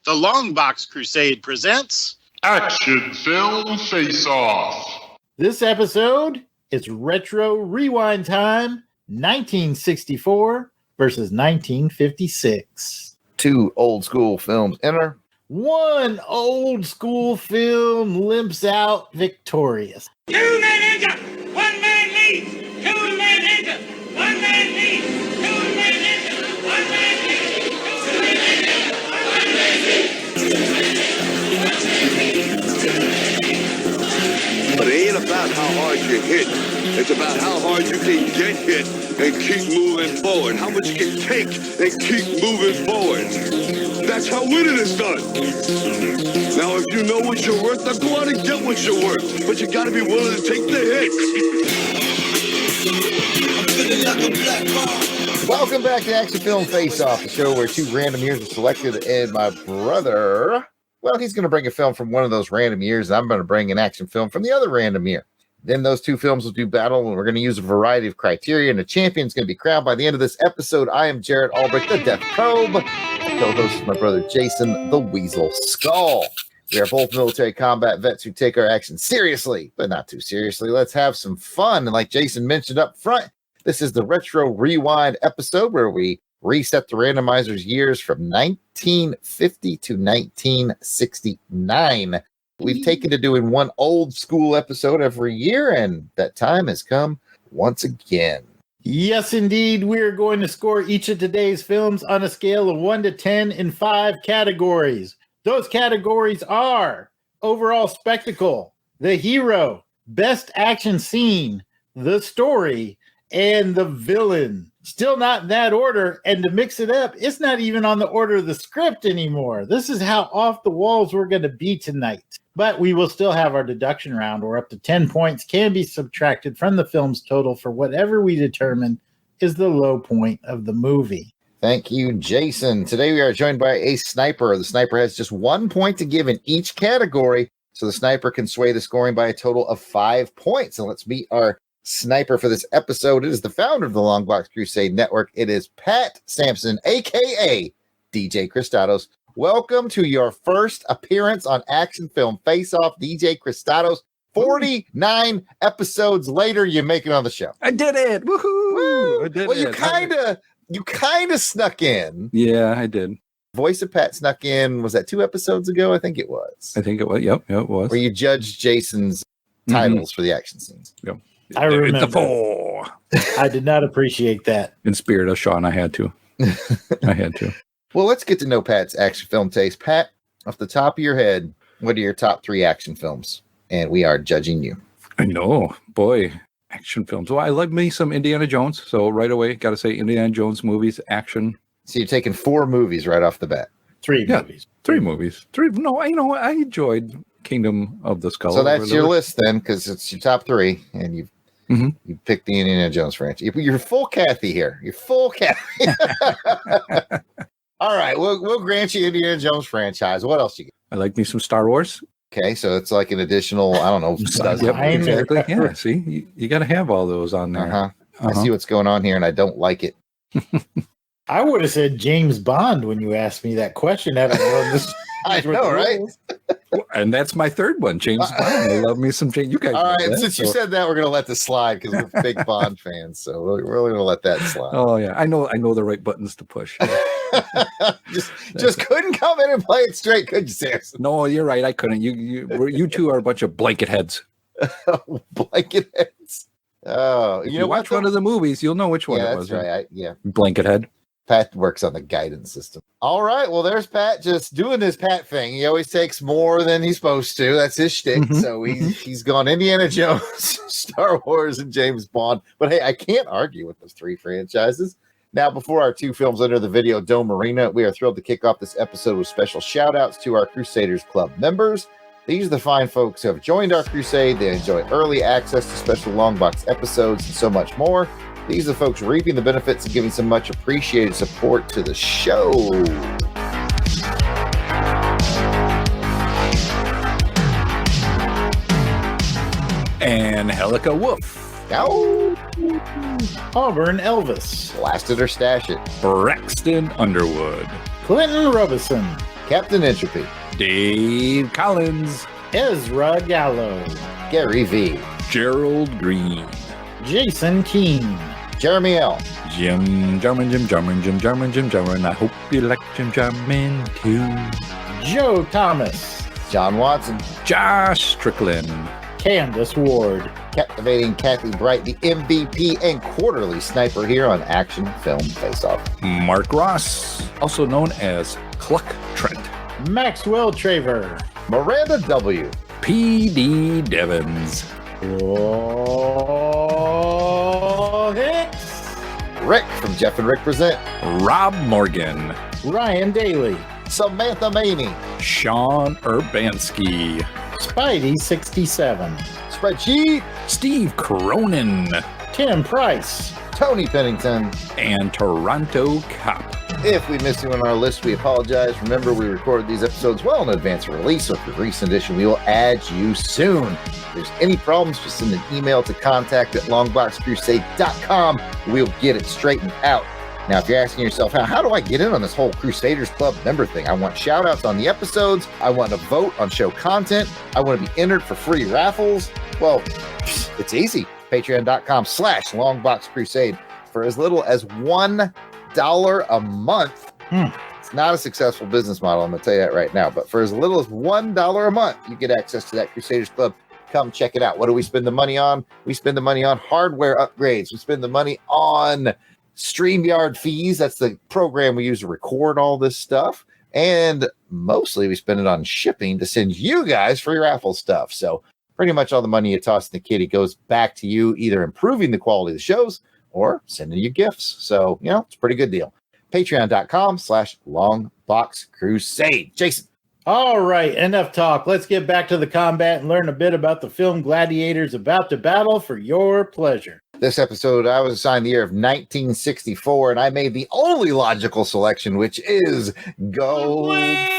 The Longbox Crusade presents Action Film Face-Off. This episode is Retro Rewind Time, 1964 versus 1956. Two old school films enter. One old school film limps out victorious. 2 men enter, 1 man leaves. 2 men enter, 1 man leaves. 2 men enter, 1 man leaves. 2 men enter, 1 man leaves. But it ain't about how hard you hit. It's about how hard you can get hit and keep moving forward. How much you can take and keep moving forward. That's how winning is done. Now, if you know what you're worth, then go out and get what you're worth. But you gotta be willing to take the hits. Welcome back to Action Film Face-Off, the show where two random years are selected, and my brother, well, he's going to bring a film from one of those random years, and I'm going to bring an action film from the other random year. Then those two films will do battle, and we're going to use a variety of criteria, and the champion's going to be crowned by the end of this episode. I am Jared Albrecht, the Death Probe. My co-host is my brother Jason, the Weasel Skull. We are both military combat vets who take our action seriously, but not too seriously. Let's have some fun. And like Jason mentioned up front, this is the Retro Rewind episode where we reset the randomizer's years from 1950 to 1969. We've taken to doing one old school episode every year, and that time has come once again. Yes, indeed. We're going to score each of today's films on a scale of 1 to 10 in 5 categories. Those categories are overall spectacle, the hero, best action scene, the story, and the villain. Still not in that order, and to mix it up, it's not even on the order of the script anymore. This is how off the walls we're going to be tonight. But we will still have our deduction round where up to 10 points can be subtracted from the film's total for whatever we determine is the low point of the movie. Thank you, Jason. Today we are joined by a sniper. The sniper has just 1 point to give in each category, so the sniper can sway the scoring by a total of 5 points. And let's meet our sniper for this episode. It is the founder of the Longbox Crusade Network. It is Pat Sampson, a.k.a. DJ Christados. Welcome to your first appearance on Action Film Face-Off, DJ Christados. 49 episodes later, you make it on the show. I did it! Woohoo! Woo! I did well, it. you kind of snuck in. Yeah, I did. Voice of Pat snuck in. Was that 2 episodes ago? I think it was. Yep, it was. Where you judged Jason's titles for the action scenes. Yep. I remember. It's a 4. I did not appreciate that. In spirit of Sean, I had to. Well, let's get to know Pat's action film taste. Pat, off the top of your head, what are your top 3 action films? And we are judging you. I know. Boy, action films. Well, I love me some Indiana Jones. So right away, got to say Indiana Jones movies, action. So you're taking 4 movies right off the bat. 3 movies. 3 movies. 3. No, I enjoyed Kingdom of the Skull. So that's your list then, because it's your top 3, and you picked the Indiana Jones franchise. You're full Kathy here. You're full Kathy. All right, we'll grant you Indiana Jones franchise. What else you get? I like me some Star Wars. Okay, so it's like an additional, I don't know. Yep, exactly. Yeah, see, you got to have all those on there. I see what's going on here, and I don't like it. I would have said James Bond when you asked me that question. I don't know this. I know, right? And that's my third one, James Bond. I love me some James. You guys. All right, since you said that, we're going to let this slide because we're big Bond fans. So we're going to let that slide. Oh yeah, I know the right buttons to push. just couldn't come in and play it straight, could you, Samson? No, you're right. I couldn't. You two are a bunch of blanket heads. Blanket heads. Oh, you know, watch one of the movies, you'll know which one it was. That's right. Blanket head. Pat works on the guidance system. All right. Well, there's Pat just doing his Pat thing. He always takes more than he's supposed to. That's his shtick. So he's gone Indiana Jones, Star Wars, and James Bond. But hey, I can't argue with those 3 franchises. Now, before our 2 films enter the Videodome arena, we are thrilled to kick off this episode with special shout-outs to our Crusaders Club members. These are the fine folks who have joined our crusade. They enjoy early access to special Longbox episodes and so much more. These are the folks reaping the benefits and giving some much appreciated support to the show. Angelica Wolf. Ow. Auburn Elvis. Blast it or stash it. Braxton Underwood. Clinton Robison. Captain Entropy, Dave Collins, Ezra Gallo, Gary V, Gerald Green, Jason Keene, Jeremy L, Jim Jarman, I hope you like Jim Jarman too. Joe Thomas, John Watson, Josh Strickland, Candace Ward, captivating Kathy Bright, the MVP and quarterly sniper here on Action Film Face Off. Mark Ross, also known as Cluck Trent, Maxwell Traver, Miranda W, P.D. Devons, Oh, Hicks, Rick from Jeff and Rick Present, Rob Morgan, Ryan Daly, Samantha Maney, Sean Urbanski, Spidey 67, Spreadsheet, Steve Cronin, Tim Price, Tony Pennington. and Toronto Cop. If we missed you on our list, we apologize. Remember, we recorded these episodes well in advance of release, so for the recent edition, we will add you soon. If there's any problems, just send an email to contact@longboxcrusade.com. We'll get it straightened out. Now, if you're asking yourself, how do I get in on this whole Crusaders Club member thing? I want shout outs on the episodes. I want to vote on show content. I want to be entered for free raffles. Well, it's easy. Patreon.com/longboxcrusade for as little as $1 a month. It's not a successful business model, I'm going to tell you that right now. But for as little as $1 a month, you get access to that Crusaders Club. Come check it out. What do we spend the money on? We spend the money on hardware upgrades. We spend the money on StreamYard fees. That's the program we use to record all this stuff. And mostly we spend it on shipping to send you guys free raffle stuff. So pretty much all the money you toss in the kitty goes back to you, either improving the quality of the shows or sending you gifts. So, it's a pretty good deal. Patreon.com/longboxcrusade. Jason. All right, enough talk. Let's get back to the combat and learn a bit about the film gladiators about to battle for your pleasure. This episode, I was assigned the year of 1964, and I made the only logical selection, which is Goldfinger.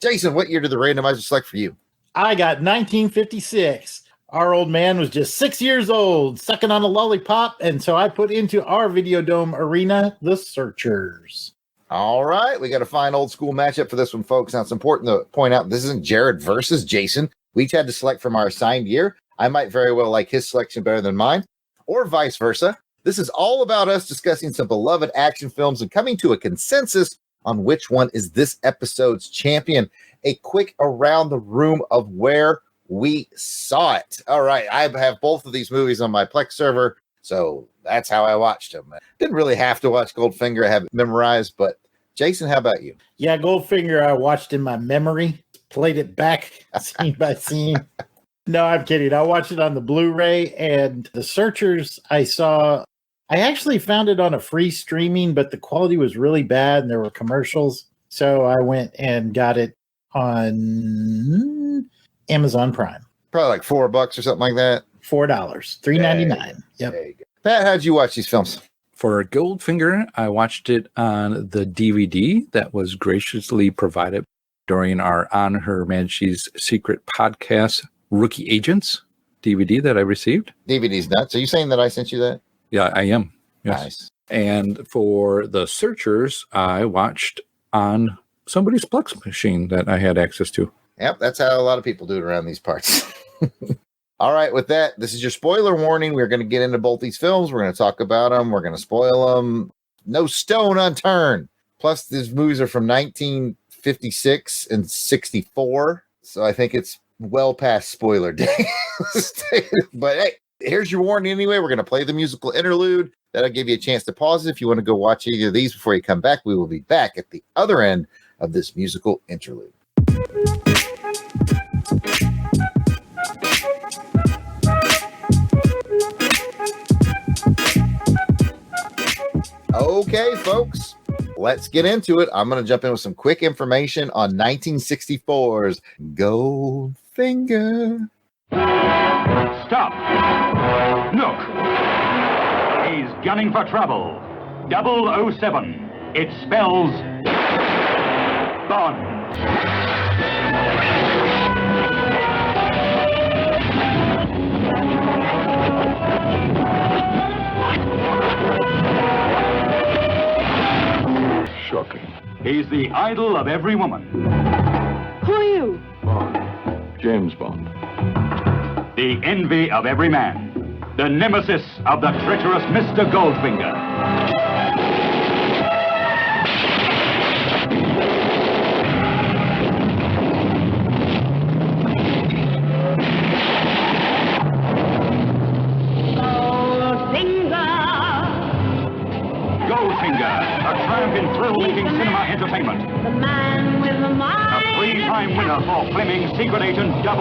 Jason, what year did the randomizer select for you? I got 1956. Our old man was just 6 years old, sucking on a lollipop, and so I put into our Videodome arena The Searchers. All right, we got a fine old school matchup for this one, folks. Now, it's important to point out this isn't Jared versus Jason. We each had to select from our assigned year. I might very well like his selection better than mine, or vice versa. This is all about us discussing some beloved action films and coming to a consensus on which one is this episode's champion. A quick around the room of where we saw it. All right, I have both of these movies on my Plex server, so that's how I watched them. Didn't really have to watch Goldfinger. I have it memorized, but Jason, how about you? Yeah, Goldfinger I watched in my memory, played it back scene by scene. No, I'm kidding. I watched it on the Blu-ray, and The Searchers I actually found it on a free streaming, but the quality was really bad and there were commercials. So I went and got it on Amazon Prime. Probably like $4 or something like that. $4, $3.99. Yep. There you go. Pat, how'd you watch these films? For Goldfinger, I watched it on the DVD that was graciously provided during our On Her Majesty's Secret podcast, Rookie Agents DVD that I received. DVD's nuts. Are you saying that I sent you that? Yeah, I am. Yes. Nice. And for The Searchers, I watched on somebody's Plex machine that I had access to. Yep, that's how a lot of people do it around these parts. All right, with that, this is your spoiler warning. We're going to get into both these films. We're going to talk about them. We're going to spoil them. No stone unturned. Plus, these movies are from 1956 and 64. So I think it's well past spoiler day. But hey, here's your warning anyway. We're going to play the musical interlude. That'll give you a chance to pause it. If you want to go watch either of these before you come back, we will be back at the other end of this musical interlude. Okay, folks, let's get into it. I'm going to jump in with some quick information on 1964's Goldfinger. Stop. Look. He's gunning for trouble. 007. It spells Bond. shocking. He's the idol of every woman. Who are you? Bond. James Bond. The envy of every man. The nemesis of the treacherous Mr. Goldfinger. Goldfinger, a triumph in thrill-making cinema entertainment. The man with the mind. A three-time winner for Fleming's Secret Agent 007.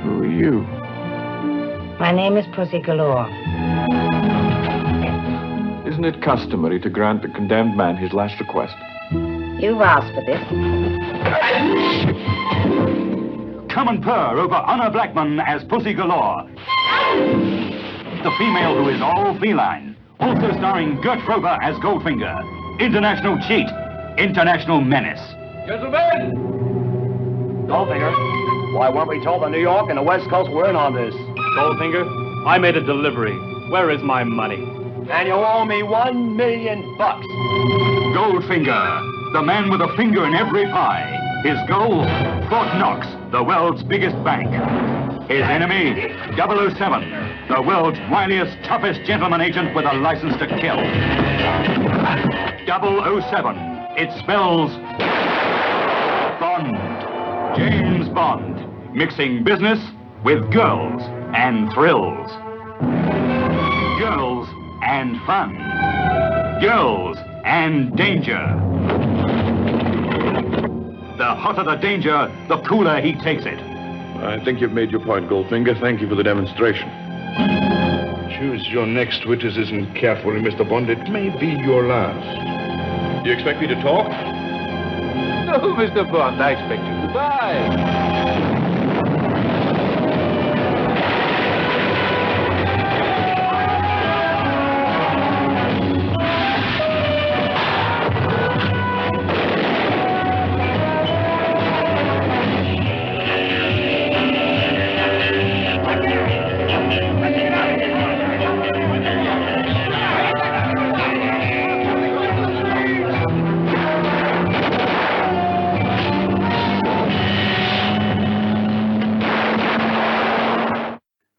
Who are you? My name is Pussy Galore. Isn't it customary to grant the condemned man his last request? You've asked for this. Come and purr over Honor Blackman as Pussy Galore. The female who is all feline. Also starring Gert Frober as Goldfinger. International cheat. International menace. Gentlemen! Goldfinger, why weren't we told the New York and the West Coast were in on this? Goldfinger, I made a delivery. Where is my money? And you owe me $1 million. Goldfinger, the man with a finger in every pie. His goal, Fort Knox, the world's biggest bank. His enemy, 007, the world's wiliest, toughest gentleman agent with a license to kill. 007, it spells Bond. James Bond, mixing business with girls and thrills. Girls and fun. Girls and danger. The hotter the danger, the cooler he takes it. I think you've made your point, Goldfinger. Thank you for the demonstration. Choose your next witticism carefully, Mr. Bond. It may be your last. Do you expect me to talk? No, Mr. Bond, I expect you to die.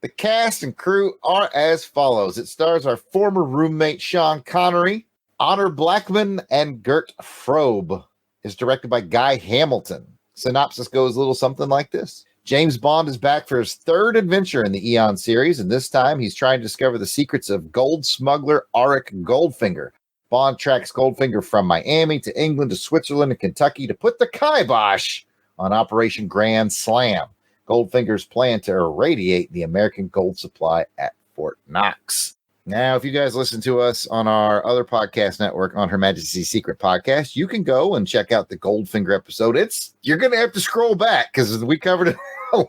The cast and crew are as follows. It stars our former roommate Sean Connery, Honor Blackman, and Gert Frobe. It's directed by Guy Hamilton. Synopsis goes a little something like this. James Bond is back for his third adventure in the Eon series, and this time he's trying to discover the secrets of gold smuggler Auric Goldfinger. Bond tracks Goldfinger from Miami to England to Switzerland and Kentucky to put the kibosh on Operation Grand Slam, Goldfinger's plan to irradiate the American gold supply at Fort Knox. Now, if you guys listen to us on our other podcast network, on Her Majesty's Secret Podcast, you can go and check out the Goldfinger episode. You're going to have to scroll back because we covered it a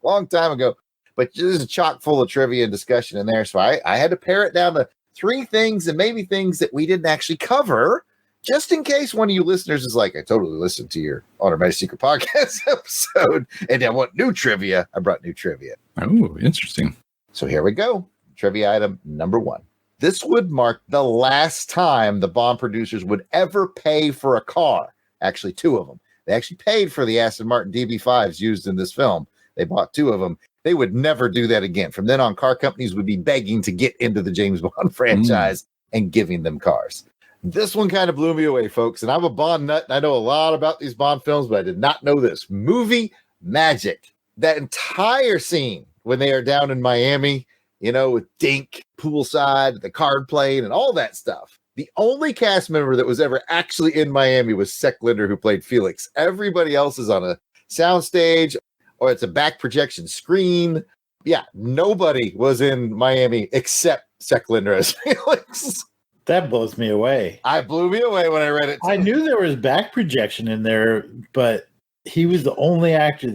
long time ago. But there's a chock full of trivia and discussion in there. So I had to pare it down to 3 things and maybe things that we didn't actually cover, just in case one of you listeners is like, I totally listened to your On Her Majesty's Secret Podcast episode, and I want new trivia. I brought new trivia. Oh, interesting. So here we go. Trivia item number 1. This would mark the last time the Bond producers would ever pay for a car. Actually, 2 of them. They actually paid for the Aston Martin DB5s used in this film. They bought 2 of them. They would never do that again. From then on, car companies would be begging to get into the James Bond franchise and giving them cars. This one kind of blew me away, folks. And I'm a Bond nut, and I know a lot about these Bond films, but I did not know this. Movie magic. That entire scene when they are down in Miami, you know, with Dink, poolside, the card playing, and all that stuff. The only cast member that was ever actually in Miami was Sek Linder, who played Felix. Everybody else is on a soundstage, or it's a back projection screen. Yeah, nobody was in Miami except Sek Linder as Felix. That blows me away. I blew me away when I read it. I knew there was back projection in there, but he was the only actor.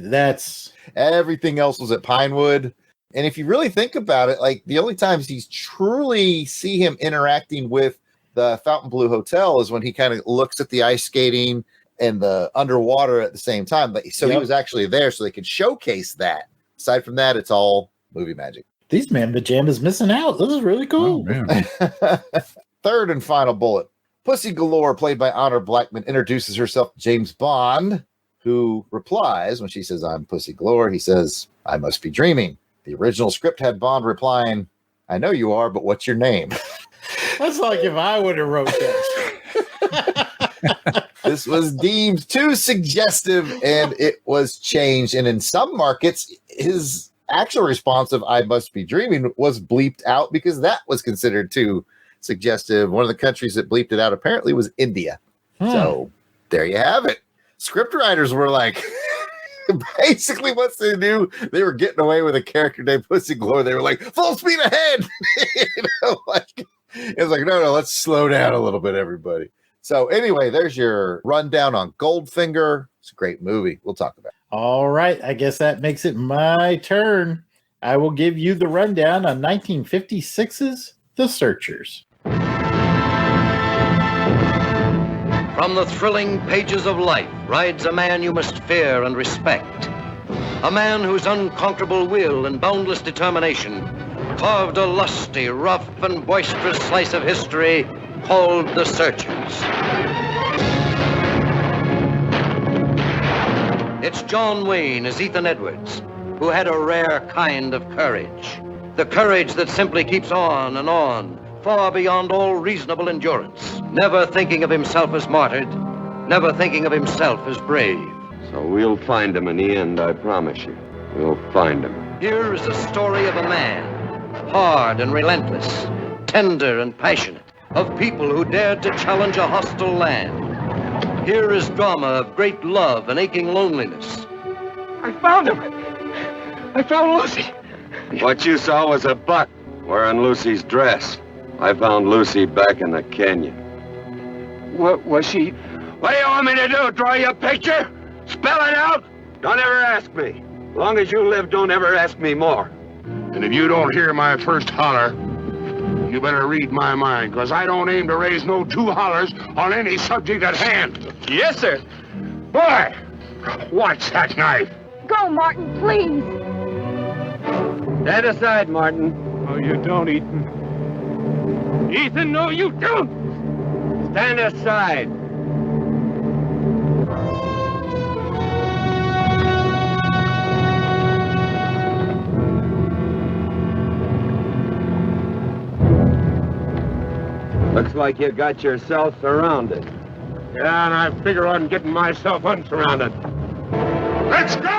Everything else was at Pinewood. And if you really think about it, like the only times he's truly see him interacting with the Fontainebleau Hotel is when he kind of looks at the ice skating and the underwater at the same time. But so he was actually there so they could showcase that. Aside from that, it's all movie magic. These man pajamas missing out. This is really cool. Oh, man. Third and final bullet. Pussy Galore, played by Honor Blackman, introduces herself to James Bond, who replies when she says, "I'm Pussy Galore." He says, "I must be dreaming." The original script had Bond replying, "I know you are, but what's your name?" That's like if I would have wrote this. This was deemed too suggestive, and it was changed. And in some markets, his actual response of "I must be dreaming" was bleeped out because that was considered too suggestive. One of the countries that bleeped it out apparently was India. So there you have it. Script writers were like, basically, once they knew they were getting away with a character named Pussy Galore, they were like, full speed ahead. It was like, no, let's slow down a little bit, everybody. So anyway, there's your rundown on Goldfinger. It's a great movie. We'll talk about it. All right. I guess that makes it my turn. I will give you the rundown on 1956's The Searchers. From the thrilling pages of life rides a man you must fear and respect. A man whose unconquerable will and boundless determination carved a lusty, rough, and boisterous slice of history called The Searchers. It's John Wayne as Ethan Edwards, who had a rare kind of courage. The courage that simply keeps on, far beyond all reasonable endurance, never thinking of himself as martyred, never thinking of himself as brave. So we'll find him in the end, I promise you. We'll find him. Here is the story of a man, hard and relentless, tender and passionate, of people who dared to challenge a hostile land. Here is drama of great love and aching loneliness. I found him. I found Lucy. What you saw was a buck wearing Lucy's dress. I found Lucy back in the canyon. What was she? What do you want me to do? Draw you a picture? Spell it out? Don't ever ask me. As long as you live, don't ever ask me more. And if you don't hear my first holler, you better read my mind, because I don't aim to raise no two hollers on any subject at hand. Yes, sir. Boy, watch that knife. Go, Martin, please. Stand aside, Martin. Oh, you don't, Ethan. Ethan, no, you don't. Stand aside. Looks like you got yourself surrounded. Yeah, and I figure on getting myself unsurrounded. Let's go!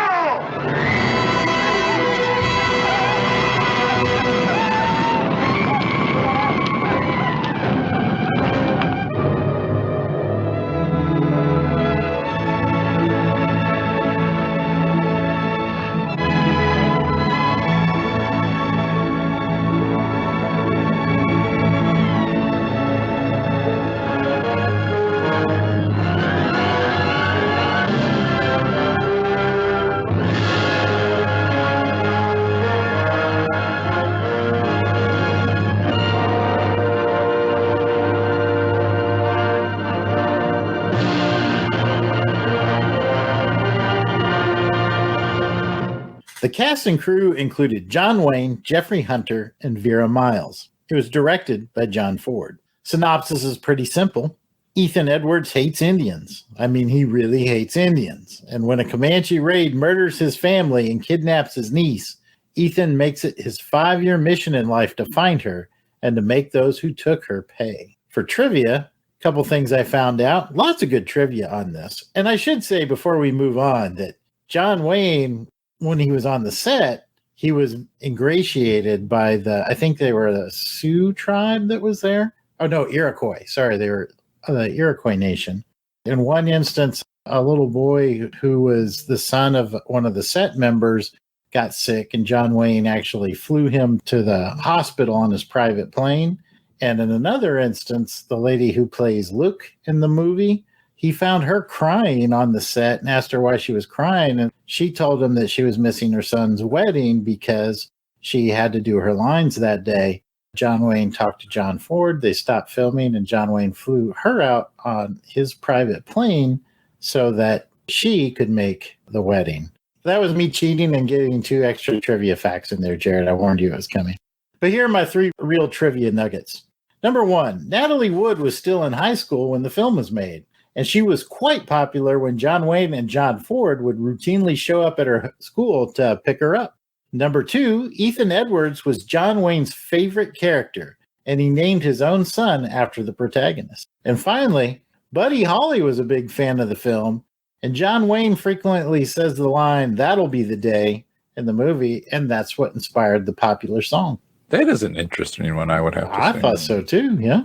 The cast and crew included John Wayne, Jeffrey Hunter, and Vera Miles. It was directed by John Ford. Synopsis is pretty simple. Ethan Edwards hates Indians. I mean, he really hates Indians. And when a Comanche raid murders his family and kidnaps his niece, Ethan makes it his 5-year mission in life to find her and to make those who took her pay. For trivia, a couple things I found out. Lots of good trivia on this. And I should say before we move on that John Wayne, when he was on the set, he was ingratiated by I think they were the Sioux tribe that was there. Oh, no, Iroquois. Sorry, they were the Iroquois nation. In one instance, a little boy who was the son of one of the set members got sick, and John Wayne actually flew him to the hospital on his private plane. And in another instance, the lady who plays Luke in the movie, he found her crying on the set and asked her why she was crying. And she told him that she was missing her son's wedding because she had to do her lines that day. John Wayne talked to John Ford. They stopped filming, and John Wayne flew her out on his private plane so that she could make the wedding. That was me cheating and getting 2 extra trivia facts in there, Jared. I warned you it was coming. But here are my 3 real trivia nuggets. Number 1, Natalie Wood was still in high school when the film was made, and she was quite popular when John Wayne and John Ford would routinely show up at her school to pick her up. Number 2, Ethan Edwards was John Wayne's favorite character, and he named his own son after the protagonist. And finally, Buddy Holly was a big fan of the film, and John Wayne frequently says the line, "That'll be the day," in the movie, and that's what inspired the popular song. That is an interesting one, I would have to say. I thought so too, yeah.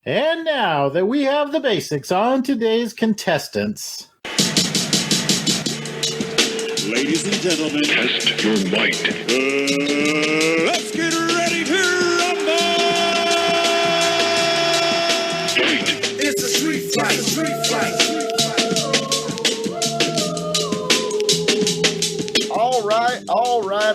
And now that we have the basics on today's contestants. Ladies and gentlemen, Test your might. Let's get ready to rumble! It's a street fight,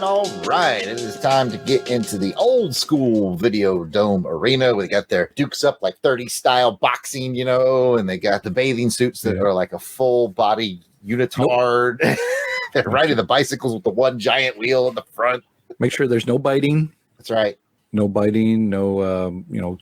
All right. It is time to get into the old school Videodome arena. We got their Dukes Up like 30 style boxing, and they got the bathing suits that are like a full body unitard. They're riding the bicycles with the one giant wheel in the front. Make sure there's no biting. That's right. No biting, no,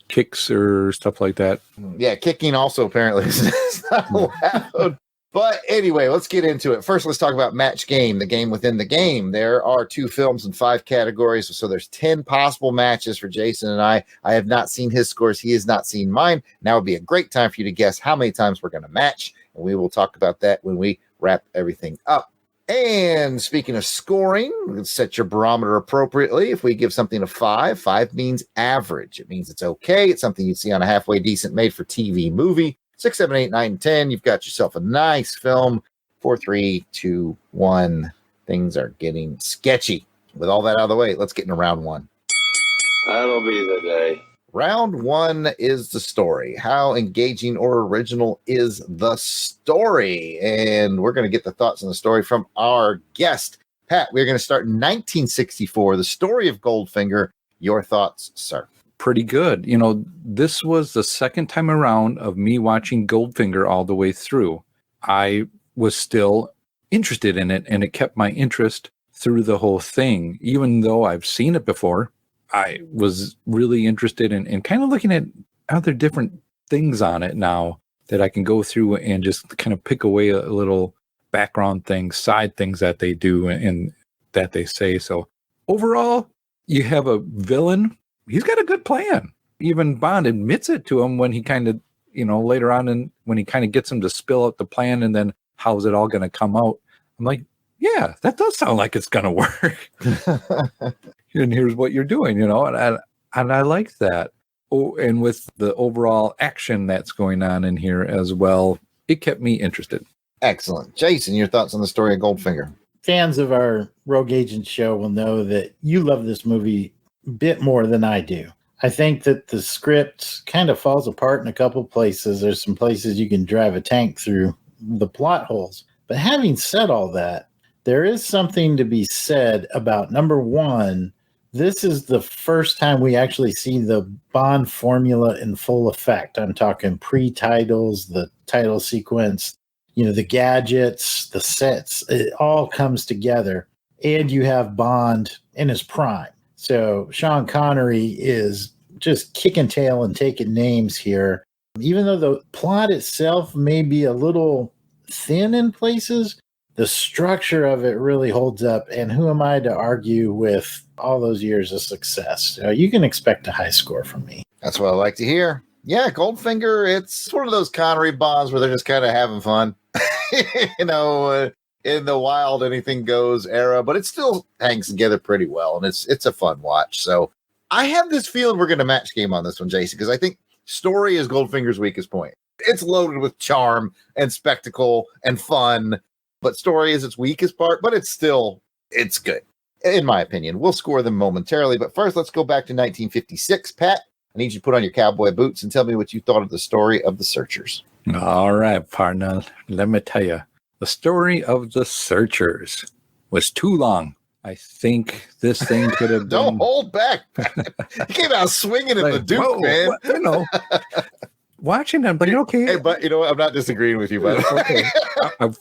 kicks or stuff like that. Yeah, kicking also apparently is not allowed. But anyway, let's get into it. First, let's talk about Match Game, the game within the game. There are 2 films and 5 categories, so there's 10 possible matches for Jason and I. I have not seen his scores. He has not seen mine. Now would be a great time for you to guess how many times we're going to match, and we will talk about that when we wrap everything up. And speaking of scoring, set your barometer appropriately. If we give something a 5, 5 means average. It means it's okay. It's something you'd see on a halfway decent made-for-TV movie. 6, 7, 8, 9, 10. You've got yourself a nice film. 4, 3, 2, 1. Things are getting sketchy. With all that out of the way, let's get into round 1. That'll be the day. Round 1 is the story. How engaging or original is the story? And we're going to get the thoughts on the story from our guest. Pat, we're going to start in 1964, the story of Goldfinger. Your thoughts, sir? Pretty good. This was the second time around of me watching Goldfinger all the way through. I was still interested in it, and it kept my interest through the whole thing. Even though I've seen it before, I was really interested in kind of looking at other different things on it now that I can go through and just kind of pick away a little background things, side things that they do and that they say. So overall, you have a villain. He's got a good plan. Even Bond admits it to him when he kind of, later on, and when he kind of gets him to spill out the plan and then how's it all going to come out. I'm like, yeah, that does sound like it's going to work. And here's what you're doing, and I like that. Oh, and with the overall action that's going on in here as well, it kept me interested. Excellent. Jason, your thoughts on the story of Goldfinger? Fans of our Rogue Agent show will know that you love this movie a bit more than I do. I think that the script kind of falls apart in a couple places. There's some places you can drive a tank through the plot holes. But having said all that, there is something to be said about, number 1, this is the first time we actually see the Bond formula in full effect. I'm talking pre-titles, the title sequence, the gadgets, the sets. It all comes together. And you have Bond in his prime. So Sean Connery is just kicking tail and taking names here. Even though the plot itself may be a little thin in places, the structure of it really holds up. And who am I to argue with all those years of success? So you can expect a high score from me. That's what I like to hear. Yeah, Goldfinger, it's one of those Connery Bonds where they're just kind of having fun. In the wild anything goes era, but it still hangs together pretty well, and it's a fun watch. So I have this feeling we're going to match game on this one, Jason, because I think story is Goldfinger's weakest point. It's loaded with charm and spectacle and fun, but story is its weakest part, but it's good, in my opinion. We'll score them momentarily, but first let's go back to 1956. Pat, I need you to put on your cowboy boots and tell me what you thought of the story of the Searchers. All right, partner, let me tell you. The story of the Searchers was too long. I think this thing could have been... Don't hold back. You came out swinging in the Duke, man. Watching them, but okay. Hey, but I'm not disagreeing with you, but okay.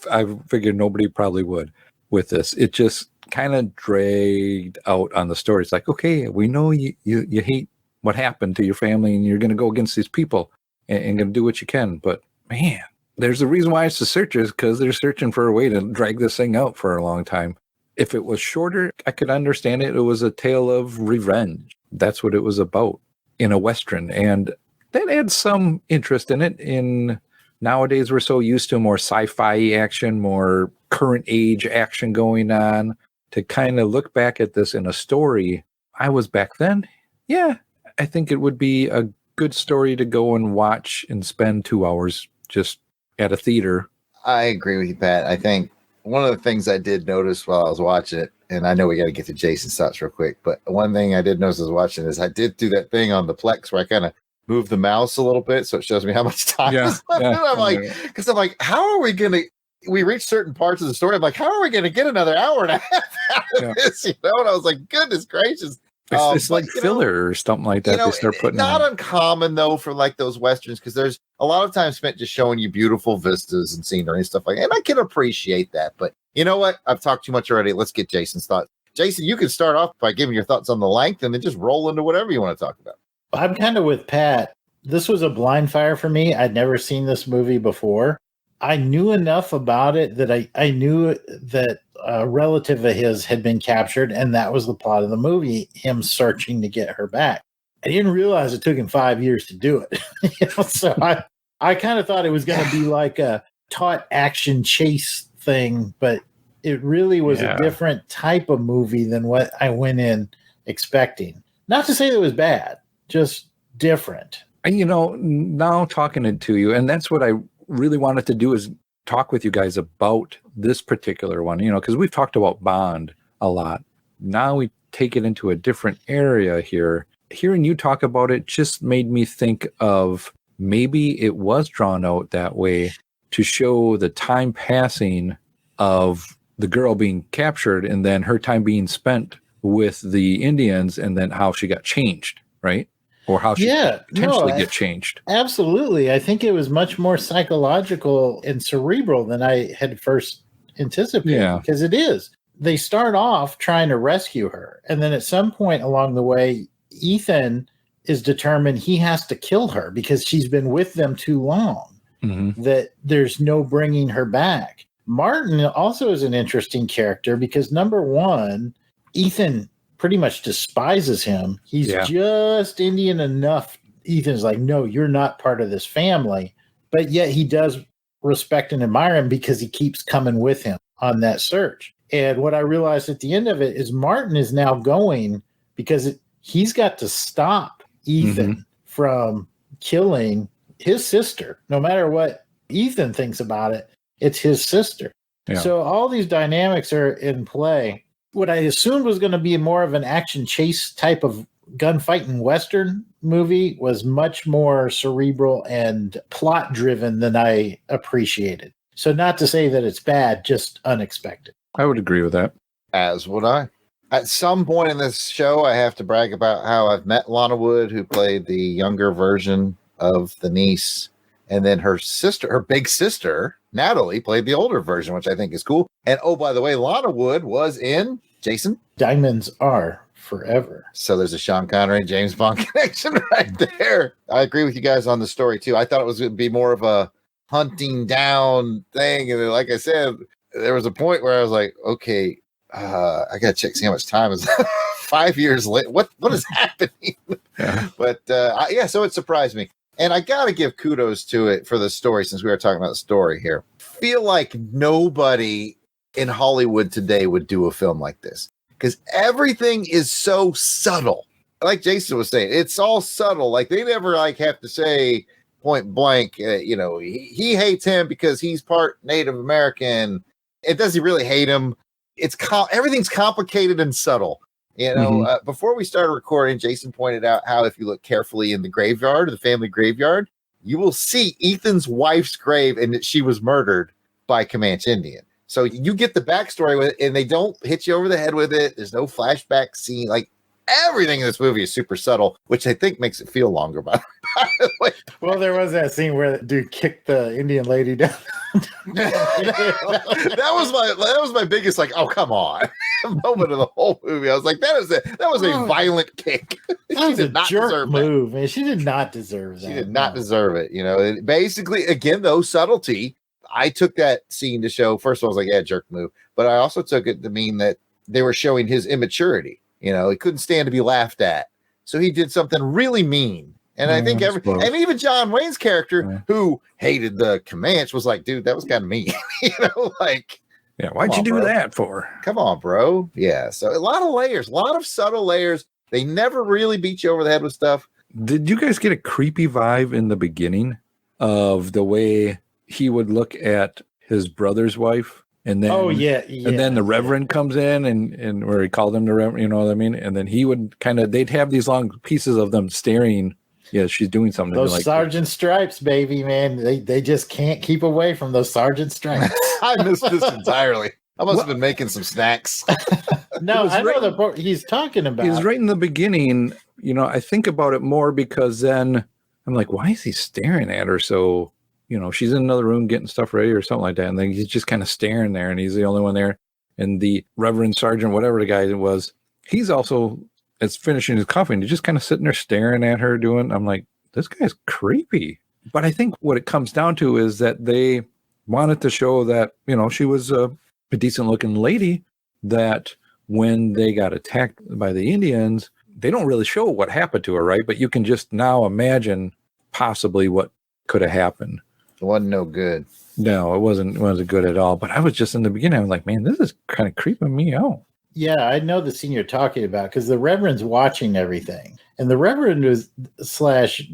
I figured nobody probably would. with this. It just kind of dragged out on the story. It's like, okay, we know you hate what happened to your family and you're going to go against these people and going to do what you can. But man, there's a reason why it's the searchers, because they're searching for a way to drag this thing out for a long time. If it was shorter, I could understand it. It was a tale of revenge. That's what it was about in a Western. And that adds some interest in it. Nowadays, we're so used to more sci-fi action, more current age action going on. To kind of look back at this in a story, I was back then. Yeah, I think it would be a good story to go and watch and spend 2 hours just at a theater. I agree with you, Pat. I think one of the things I did notice while I was watching it, and I know we got to get to Jason's thoughts real quick, but one thing I did notice as I was watching is I did do that thing on the Plex where I kind of move the mouse a little bit so it shows me how much time is left. And I'm like, how are we going to, we reach certain parts of the story. I'm like, how are we going to get another hour and a half out of this? You know, and I was like, goodness gracious. It's like filler or something like that. They start putting not uncommon though for like those Westerns, because there's a lot of time spent just showing you beautiful vistas and scenery and stuff like that. And I can appreciate that. But you know what? I've talked too much already. Let's get Jason's thoughts. Jason, you can start off by giving your thoughts on the length and then just roll into whatever you want to talk about. I'm kind of with Pat. This was a blind fire for me. I'd never seen this movie before. I knew enough about it that I knew that a relative of his had been captured, and that was the plot of the movie, him searching to get her back. I didn't realize it took him 5 years to do it. So I kind of thought it was going to be like a taut action chase thing, but it really was a different type of movie than what I went in expecting. Not to say that it was bad, just different. You know, now talking it to you, and that's what I really wanted to do, is talk with you guys about this particular one, you know, because we've talked about Bond a lot. Now we take it into a different area here. Hearing you talk about it just made me think of maybe it was drawn out that way to show the time passing of the girl being captured and then her time being spent with the Indians and then how she got changed, right? Or how she potentially get changed. Absolutely. I think it was much more psychological and cerebral than I had first anticipated, because it is. They start off trying to rescue her, and then at some point along the way, Ethan is determined he has to kill her because she's been with them too long, that there's no bringing her back. Martin also is an interesting character because, number one, Ethan pretty much despises him. He's just Indian enough. Ethan's like, no, you're not part of this family. But yet he does respect and admire him because he keeps coming with him on that search. And what I realized at the end of it is Martin is now going because he's got to stop Ethan from killing his sister. No matter what Ethan thinks about it, it's his sister. Yeah. So all these dynamics are in play. What I assumed was going to be more of an action chase type of gunfighting Western movie was much more cerebral and plot driven than I appreciated. So not to say that it's bad, just unexpected. I would agree with that. As would I. At some point in this show, I have to brag about how I've met Lana Wood, who played the younger version of the niece. And then her sister, her big sister, Natalie, played the older version, which I think is cool. And oh, by the way, Lana Wood was in Jason. Diamonds Are Forever. So there's a Sean Connery and James Bond connection right there. I agree with you guys on the story too. I thought it was going to be more of a hunting down thing. And then, like I said, there was a point where I was like, okay, I got to check, see how much time is 5 years late. What is happening? But so it surprised me. And I got to give kudos to it for the story, since we were talking about the story here. Feel like nobody in Hollywood today would do a film like this, because everything is so subtle. Like Jason was saying, it's all subtle. Like they never have to say point blank, he hates him because he's part Native American. It doesn't really hate him. Everything's complicated and subtle. Before we started recording, Jason pointed out how if you look carefully in the graveyard, the family graveyard, you will see Ethan's wife's grave and that she was murdered by Comanche Indian. So you get the backstory with it, and they don't hit you over the head with it. There's no flashback scene. Like everything in this movie is super subtle, which I think makes it feel longer, by Well, there was that scene where the dude kicked the Indian lady down. that was my biggest like, oh come on, moment of the whole movie. I was like, that was a violent kick. That was a jerk move, man. She did not deserve that. She did not deserve it. You know, it basically, again, though, subtlety. I took that scene to show, first of all, I was like, yeah, jerk move. But I also took it to mean that they were showing his immaturity. You know, he couldn't stand to be laughed at. So he did something really mean. And I think and even John Wayne's character, who hated the Comanche, was like, dude, that was kind of mean. You know, like, yeah, why'd you do that for? Come on, bro. Yeah. So a lot of layers, a lot of subtle layers. They never really beat you over the head with stuff. Did you guys get a creepy vibe in the beginning of the way he would look at his brother's wife? And then, and then the Reverend comes in and where he called him the Reverend, you know what I mean? And then he would they'd have these long pieces of them staring. Yeah, she's doing something. Those like, Sergeant Stripes, baby, man. They just can't keep away from those Sergeant Stripes. I missed this entirely. I must have been making some snacks. No, I know the part he's talking about. He's right in the beginning. You know, I think about it more because then I'm like, why is he staring at her? So, you know, she's in another room getting stuff ready or something like that. And then he's just kind of staring there and he's the only one there. And the Reverend Sergeant, whatever the guy was, he's also, it's finishing his coffee and he's just kind of sitting there staring at her I'm like, this guy's creepy. But I think what it comes down to is that they wanted to show that, you know, she was a decent looking lady, that when they got attacked by the Indians, they don't really show what happened to her, right? But you can just now imagine possibly what could have happened. It wasn't no good. No, it wasn't good at all. But I was just in the beginning, I was like, man, this is kind of creeping me out. Yeah, I know the scene you're talking about because the Reverend's watching everything. And the Reverend was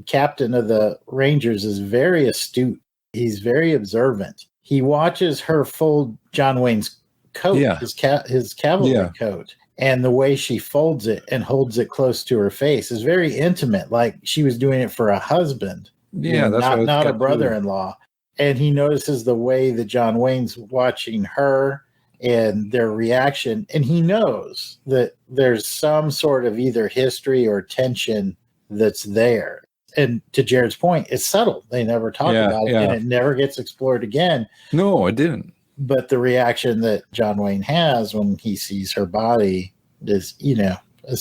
/ captain of the Rangers is very astute. He's very observant. He watches her fold John Wayne's coat, his cavalry coat. And the way she folds it and holds it close to her face is very intimate, like she was doing it for a husband. Yeah, that's not a brother-in-law. And he notices the way that John Wayne's watching her and their reaction. And he knows that there's some sort of either history or tension that's there. And to Jared's point, it's subtle. They never talk about it, and it never gets explored again. No, it didn't. But the reaction that John Wayne has when he sees her body is, you know,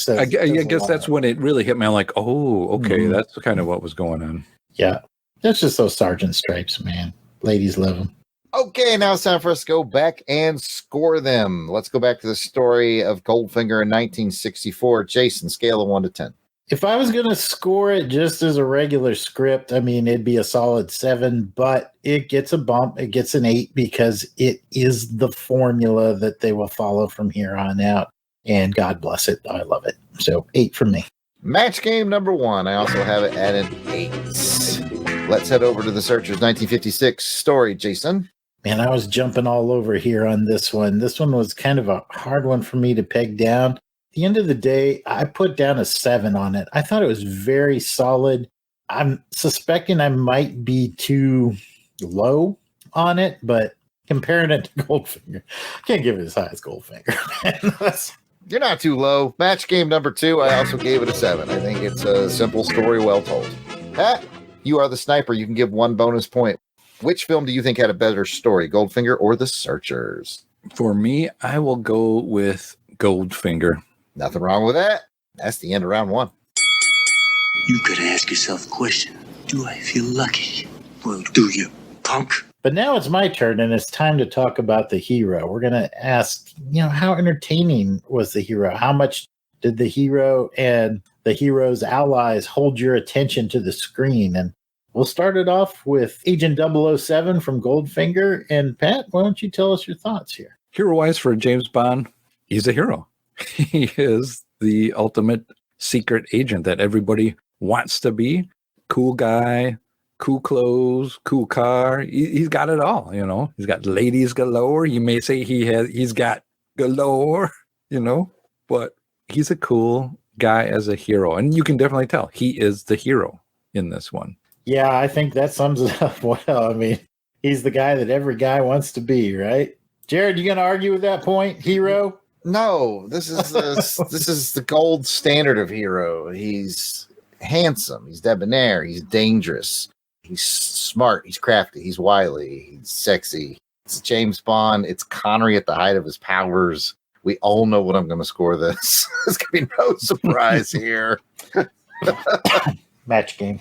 I guess that's when it really hit me. I'm like, oh, okay, that's kind of what was going on. Yeah, that's just those Sergeant Stripes, man. Ladies love them. Okay, now it's time for us to go back and score them. Let's go back to the story of Goldfinger in 1964. Jason, scale of 1 to 10. If I was going to score it just as a regular script, I mean, it'd be a solid 7, but it gets a bump. It gets an 8 because it is the formula that they will follow from here on out. And God bless it. I love it. So 8 from me. Match game number 1. I also have it at an 8. Let's head over to the Searchers 1956 story, Jason. Man, I was jumping all over here on this one. This one was kind of a hard one for me to peg down. At the end of the day, I put down a 7 on it. I thought it was very solid. I'm suspecting I might be too low on it, but comparing it to Goldfinger, I can't give it as high as Goldfinger. You're not too low. Match game number 2, I also gave it a 7. I think it's a simple story, well told. Pat, you are the sniper. You can give 1 bonus point. Which film do you think had a better story, Goldfinger or The Searchers? For me, I will go with Goldfinger. Nothing wrong with that. That's the end of round 1. You could ask yourself a question. Do I feel lucky? Well, do you, punk? But now it's my turn, and it's time to talk about the hero. We're going to ask, how entertaining was the hero? How much did the hero and the hero's allies hold your attention to the screen? And we'll start it off with Agent 007 from Goldfinger. And Pat, why don't you tell us your thoughts here? Hero-wise for James Bond, he's a hero. He is the ultimate secret agent that everybody wants to be. Cool guy, cool clothes, cool car. He's got it all, He's got ladies galore. You may say he's got galore, but he's a cool guy as a hero. And you can definitely tell he is the hero in this one. Yeah, I think that sums it up well. I mean, he's the guy that every guy wants to be, right? Jared, you going to argue with that point? Hero? No, this is this is the gold standard of hero. He's handsome, he's debonair, he's dangerous, he's smart, he's crafty, he's wily, he's sexy. It's James Bond. It's Connery at the height of his powers. We all know what I'm going to score this. There's going to be no surprise here. Match game.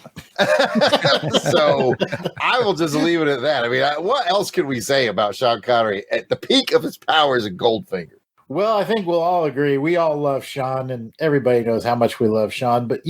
So I will just leave it at that. I mean, what else can we say about Sean Connery at the peak of his powers in Goldfinger? Well, I think we'll all agree. We all love Sean, and everybody knows how much we love Sean. But,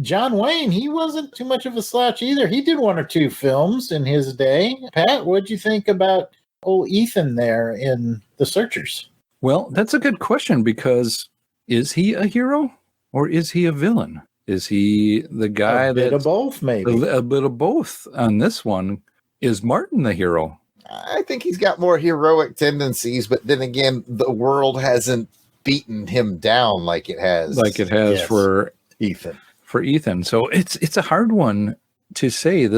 John Wayne, he wasn't too much of a slouch either. He did 1 or 2 films in his day. Pat, what'd you think about old Ethan there in The Searchers? Well, that's a good question, because is he a hero or is he a villain? Is he the guy that... A bit of both, maybe. A bit of both on this one. Is Martin the hero? I think he's got more heroic tendencies, but then again, the world hasn't beaten him down like it has. For Ethan. For Ethan. So it's a hard one to say.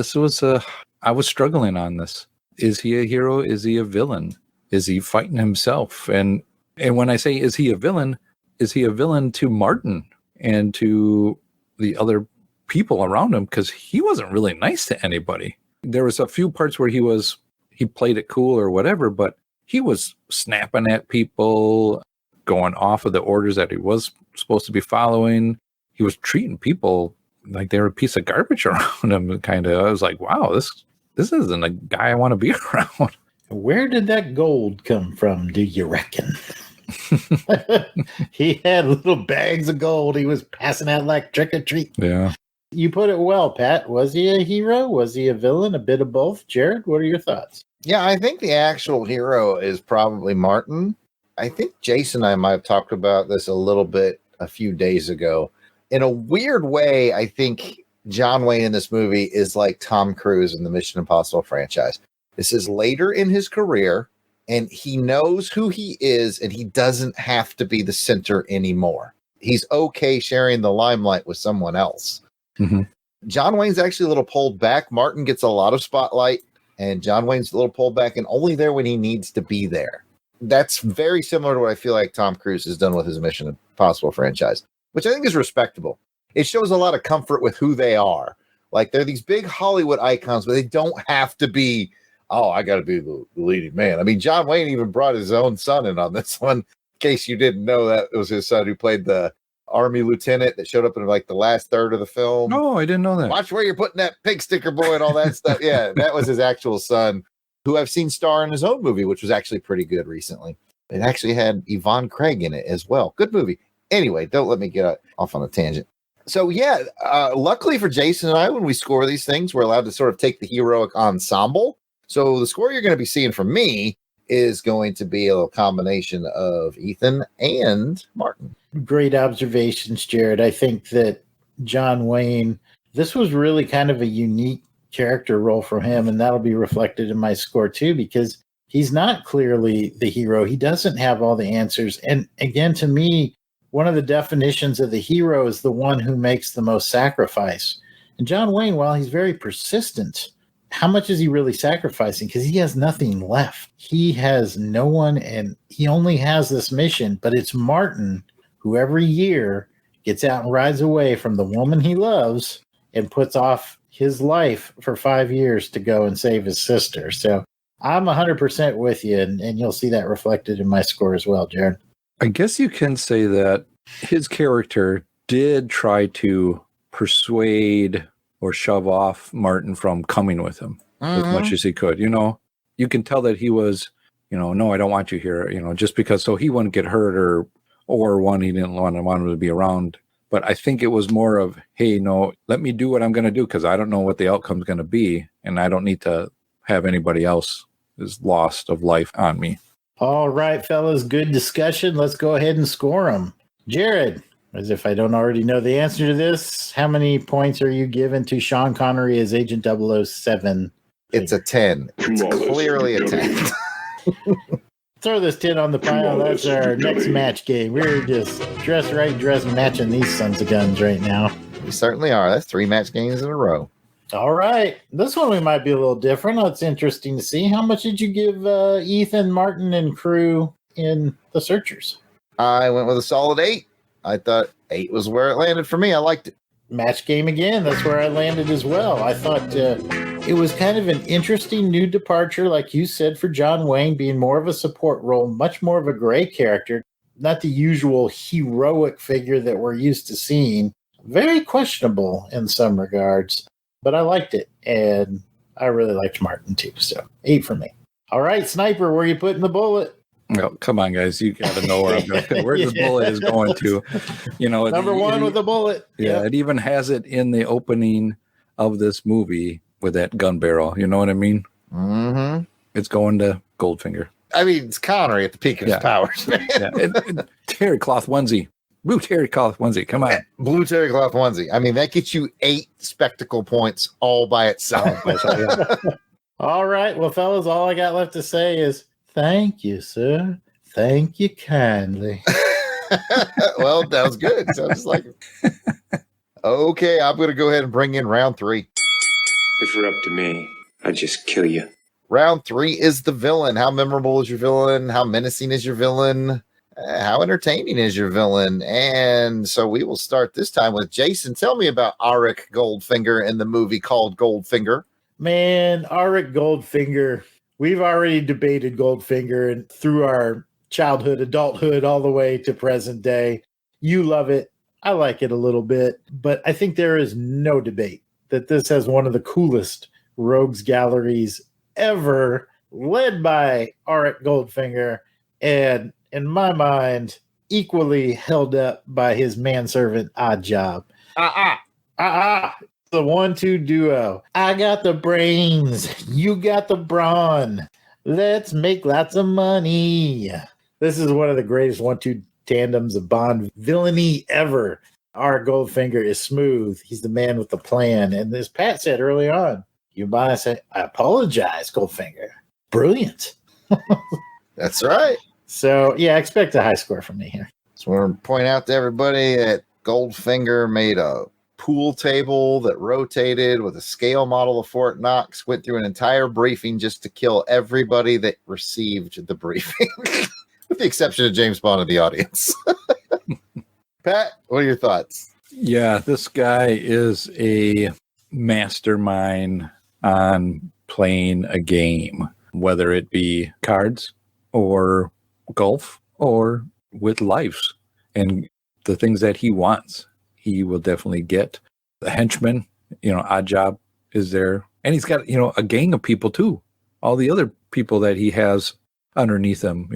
I was struggling on this. Is he a hero? Is he a villain? Is he fighting himself? And when I say, is he a villain to Martin and to the other people around him? Because he wasn't really nice to anybody. There was a few parts where he played it cool or whatever, but he was snapping at people, going off of the orders that he was supposed to be following. He was treating people like they were a piece of garbage around him. Kind of, I was like, wow, this isn't a guy I want to be around. Where did that gold come from, do you reckon? He had little bags of gold he was passing out like trick or treat. Yeah. You put it well, Pat. Was he a hero? Was he a villain? A bit of both? Jared, what are your thoughts? Yeah, I think the actual hero is probably Martin. I think Jason and I might have talked about this a little bit a few days ago. In a weird way, I think John Wayne in this movie is like Tom Cruise in the Mission Impossible franchise. This is later in his career, and he knows who he is, and he doesn't have to be the center anymore. He's okay sharing the limelight with someone else. Mm-hmm. John Wayne's actually a little pulled back. Martin gets a lot of spotlight, and John Wayne's a little pulled back and only there when he needs to be there. That's very similar to what I feel like Tom Cruise has done with his Mission Impossible franchise, which I think is respectable. It shows a lot of comfort with who they are. Like, they're these big Hollywood icons, but they don't have to be, oh, I got to be the leading man. I mean, John Wayne even brought his own son in on this one, in case you didn't know that it was his son who played the Army lieutenant that showed up in like the last third of the film. Oh, I didn't know that. Watch where you're putting that pig sticker, boy, and all that stuff. Yeah, that was his actual son, who I've seen star in his own movie, which was actually pretty good recently. It actually had Yvonne Craig in it as well. Good movie. Anyway, don't let me get off on a tangent. So, yeah, luckily for Jason and I, when we score these things, we're allowed to sort of take the heroic ensemble. So the score you're going to be seeing from me is going to be a little combination of Ethan and Martin. Great observations, Jared. I think that John Wayne, this was really kind of a unique character role for him, and that'll be reflected in my score too, because he's not clearly the hero. He doesn't have all the answers. And again, to me, one of the definitions of the hero is the one who makes the most sacrifice. And John Wayne, while he's very persistent, how much is he really sacrificing? Because he has nothing left. He has no one, and he only has this mission, but it's Martin who every year gets out and rides away from the woman he loves and puts off his life for 5 years to go and save his sister. So I'm 100% with you, and you'll see that reflected in my score as well, Jared. I guess you can say that his character did try to persuade or shove off Martin from coming with him as much as he could. You can tell that he was, no, I don't want you here, just because so he wouldn't get hurt or one, he didn't want him to be around. But I think it was more of, hey, no, let me do what I'm going to do, because I don't know what the outcome's going to be, and I don't need to have anybody else's loss of life on me. All right, fellas, good discussion. Let's go ahead and score them. Jared, as if I don't already know the answer to this, how many points are you giving to Sean Connery as Agent 007? It's a 10. It's clearly a 10. Throw this 10 on the pile. That's our next match game. We're just dress matching these sons of guns right now. We certainly are. That's 3 match games in a row. All right. This one we might be a little different. It's interesting to see. How much did you give Ethan, Martin, and crew in The Searchers? I went with a solid 8. I thought 8 was where it landed for me. I liked it. Match game again. That's where I landed as well. I thought it was kind of an interesting new departure, like you said, for John Wayne being more of a support role, much more of a gray character, not the usual heroic figure that we're used to seeing. Very questionable in some regards, but I liked it, and I really liked Martin too. So 8 for me. All right, Sniper, where are you putting the bullet? No, come on, guys. You got to know where I'm going. Where the bullet is going to. Number one with the bullet. Yeah, it even has it in the opening of this movie with that gun barrel. You know what I mean? Mm-hmm. It's going to Goldfinger. I mean, it's Connery at the peak of his powers, man. Yeah. Terry cloth onesie. Blue terry cloth onesie. Come on. Blue terry cloth onesie. I mean, that gets you 8 spectacle points all by itself. All right. Well, fellas, all I got left to say is thank you, sir. Thank you kindly. Well, that was good. Sounds like it. Okay, I'm going to go ahead and bring in round 3. If you're up to me, I'd just kill you. Round 3 is the villain. How memorable is your villain? How menacing is your villain? How entertaining is your villain? And so we will start this time with Jason. Tell me about Auric Goldfinger in the movie called Goldfinger. Man, Auric Goldfinger. We've already debated Goldfinger and through our childhood, adulthood, all the way to present day. You love it. I like it a little bit, but I think there is no debate that this has one of the coolest rogues galleries ever, led by Auric Goldfinger, and in my mind, equally held up by his manservant Oddjob. The 1-2 duo. I got the brains. You got the brawn. Let's make lots of money. This is one of the greatest 1-2 tandems of Bond villainy ever. Our Goldfinger is smooth. He's the man with the plan. And as Pat said early on, you might say, I apologize, Goldfinger. Brilliant. That's right. So, yeah, expect a high score from me here. So we're going to point out to everybody that Goldfinger made a pool table that rotated with a scale model of Fort Knox, went through an entire briefing just to kill everybody that received the briefing, with the exception of James Bond and the audience. Pat, what are your thoughts? Yeah, this guy is a mastermind on playing a game, whether it be cards or golf or with lives, and the things that he wants, he will definitely get. The henchman, Oddjob is there, and he's got, a gang of people too. All the other people that he has underneath him,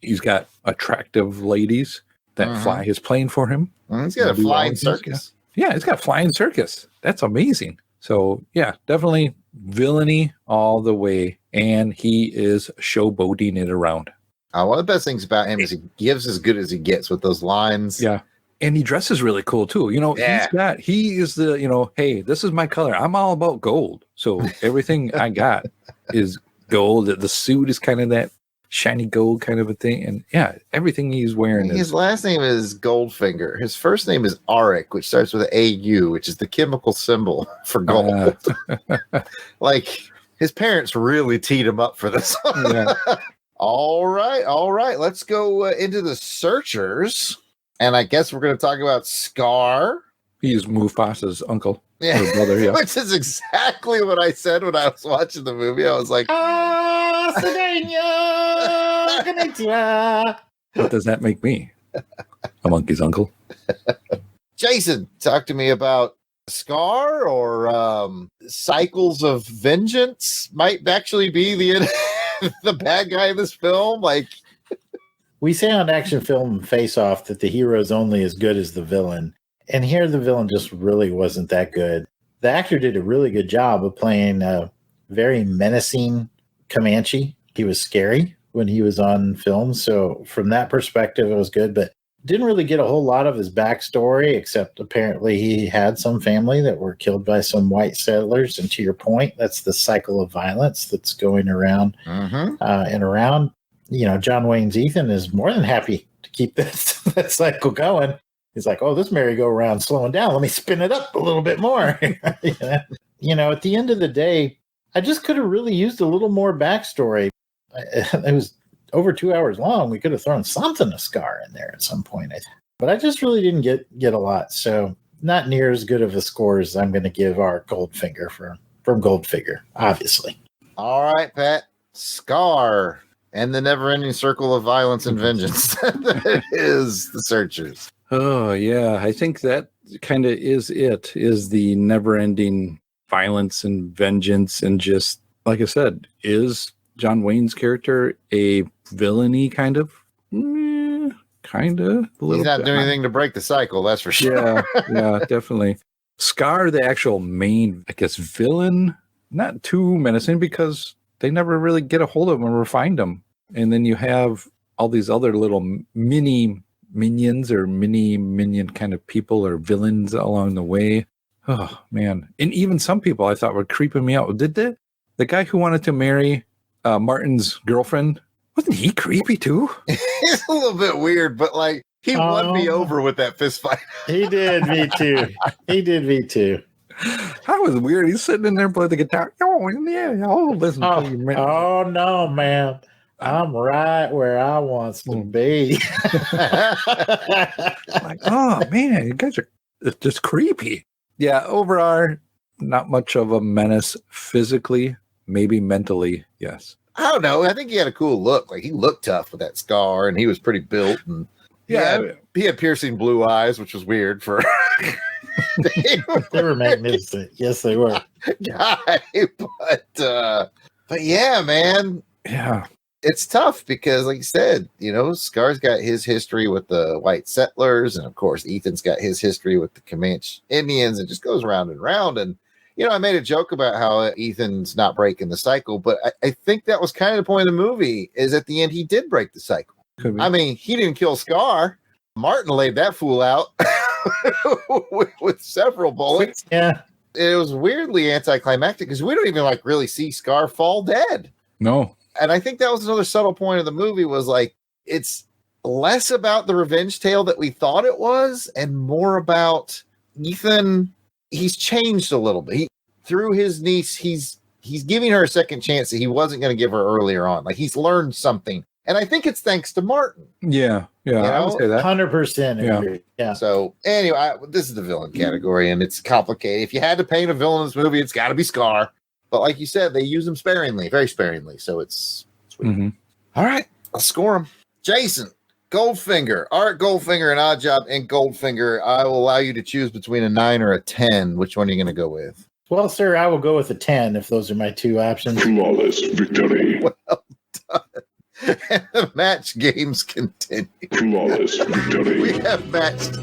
he's got attractive ladies that fly his plane for him. He's got a flying circus. Yeah, he's got a flying circus. That's amazing. So yeah, definitely villainy all the way, and he is showboating it around. One of the best things about him is he gives as good as he gets with those lines. Yeah. And he dresses really cool too. He is the, hey, this is my color. I'm all about gold. So everything I got is gold. The suit is kind of that shiny gold kind of a thing. And yeah, everything he's wearing. His last name is Goldfinger. His first name is Auric, which starts with an AU, which is the chemical symbol for gold. Like his parents really teed him up for this. Yeah. All right. Let's go into the searchers. And I guess we're going to talk about Scar. He's Mufasa's uncle. Yeah. Or brother, yeah. Which is exactly what I said when I was watching the movie. I was like, what does that make me? A monkey's uncle. Jason, talk to me about Scar, or Cycles of Vengeance might actually be the bad guy in this film. Like, we say on Action Film Face Off that the hero is only as good as the villain. And here the villain just really wasn't that good. The actor did a really good job of playing a very menacing Comanche. He was scary when he was on film. So from that perspective, it was good, but didn't really get a whole lot of his backstory, except apparently he had some family that were killed by some white settlers. And to your point, that's the cycle of violence that's going around and around. John Wayne's Ethan is more than happy to keep that cycle going. He's like, oh, this merry-go-round slowing down. Let me spin it up a little bit more. At the end of the day, I just could have really used a little more backstory. It was over 2 hours long. We could have thrown something of Scar in there at some point. But I just really didn't get a lot. So, not near as good of a score as I'm going to give our Goldfinger from Goldfinger, obviously. All right, Pat. Scar and the never-ending circle of violence and vengeance that is The Searchers. Oh, yeah. I think that kind of is the never-ending violence and vengeance. And just, like I said, is John Wayne's character a villainy kind of? Kind of. He's not doing anything to break the cycle, that's for sure. Yeah, definitely. Scar, the actual main, I guess, villain, not too menacing because they never really get a hold of him or find him. And then you have all these other little mini minions or mini minion kind of people or villains along the way. Oh, man. And even some people I thought were creeping me out. Did the guy who wanted to marry Martin's girlfriend, wasn't he creepy too? He's a little bit weird, but like he won me over with that fist fight. He did me too. That was weird. He's sitting in there playing the guitar. Oh, yeah. Oh, listen to you, man. Oh, no, man. I'm right where I wants to be. Like, oh, man, you guys are just creepy. Yeah, overall, not much of a menace physically, maybe mentally, yes. I don't know. I think he had a cool look. Like, he looked tough with that scar, and he was pretty built. And he had piercing blue eyes, which was weird for... They were magnificent. Yes, they were. Guy, but yeah, man. Yeah. It's tough because, like you said, Scar's got his history with the white settlers, and of course, Ethan's got his history with the Comanche Indians, and just goes round and round. And I made a joke about how Ethan's not breaking the cycle, but I think that was kind of the point of the movie. Is at the end he did break the cycle. I mean, he didn't kill Scar. Martin laid that fool out with several bullets. Yeah, it was weirdly anticlimactic because we don't even really see Scar fall dead. No. And I think that was another subtle point of the movie was it's less about the revenge tale that we thought it was and more about Ethan. He's changed a little bit. Through his niece, he's giving her a second chance that he wasn't going to give her earlier on. Like he's learned something. And I think it's thanks to Martin. Yeah. I would say that. 100%. Yeah. So anyway, this is the villain category and it's complicated. If you had to paint a villain in this movie, it's got to be Scar. But like you said, they use him sparingly, very sparingly. So it's weird. Mm-hmm. All right, I'll score him. Jason, Goldfinger, Art Goldfinger, and Odd Job and Goldfinger. I will allow you to choose between a 9 or a 10. Which one are you going to go with? Well, sir, I will go with a 10 if those are my two options. Flawless victory. Well done. And the match games continue. Flawless victory. We have matched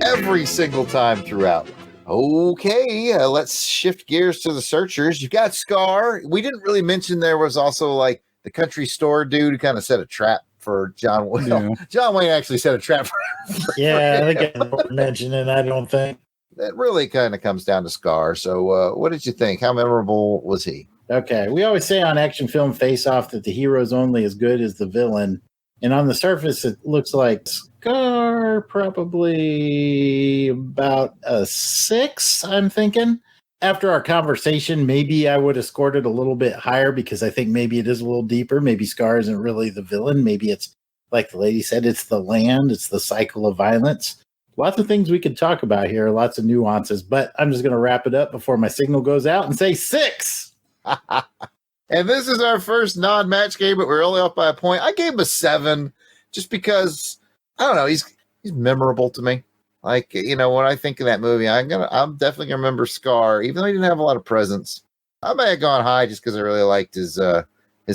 every single time throughout. Okay, let's shift gears to the Searchers. You've got Scar. We didn't really mention there was also the country store dude who kind of set a trap for John Wayne. Yeah. John Wayne actually set a trap for yeah, I think I mentioned it. I don't think. That really kind of comes down to Scar. So what did you think? How memorable was he? Okay, we always say on action film Face Off that the hero's only as good as the villain. And on the surface, it looks like Scar probably about a 6, I'm thinking. After our conversation, maybe I would have scored it a little bit higher because I think maybe it is a little deeper. Maybe Scar isn't really the villain. Maybe it's, like the lady said, it's the land. It's the cycle of violence. Lots of things we could talk about here, lots of nuances. But I'm just going to wrap it up before my signal goes out and say 6. And this is our first non-match game, but we're only up by a point. I gave him a 7 just because, I don't know, he's memorable to me. When I think of that movie, I'm definitely gonna remember Scar, even though he didn't have a lot of presence. I may have gone high just because I really liked his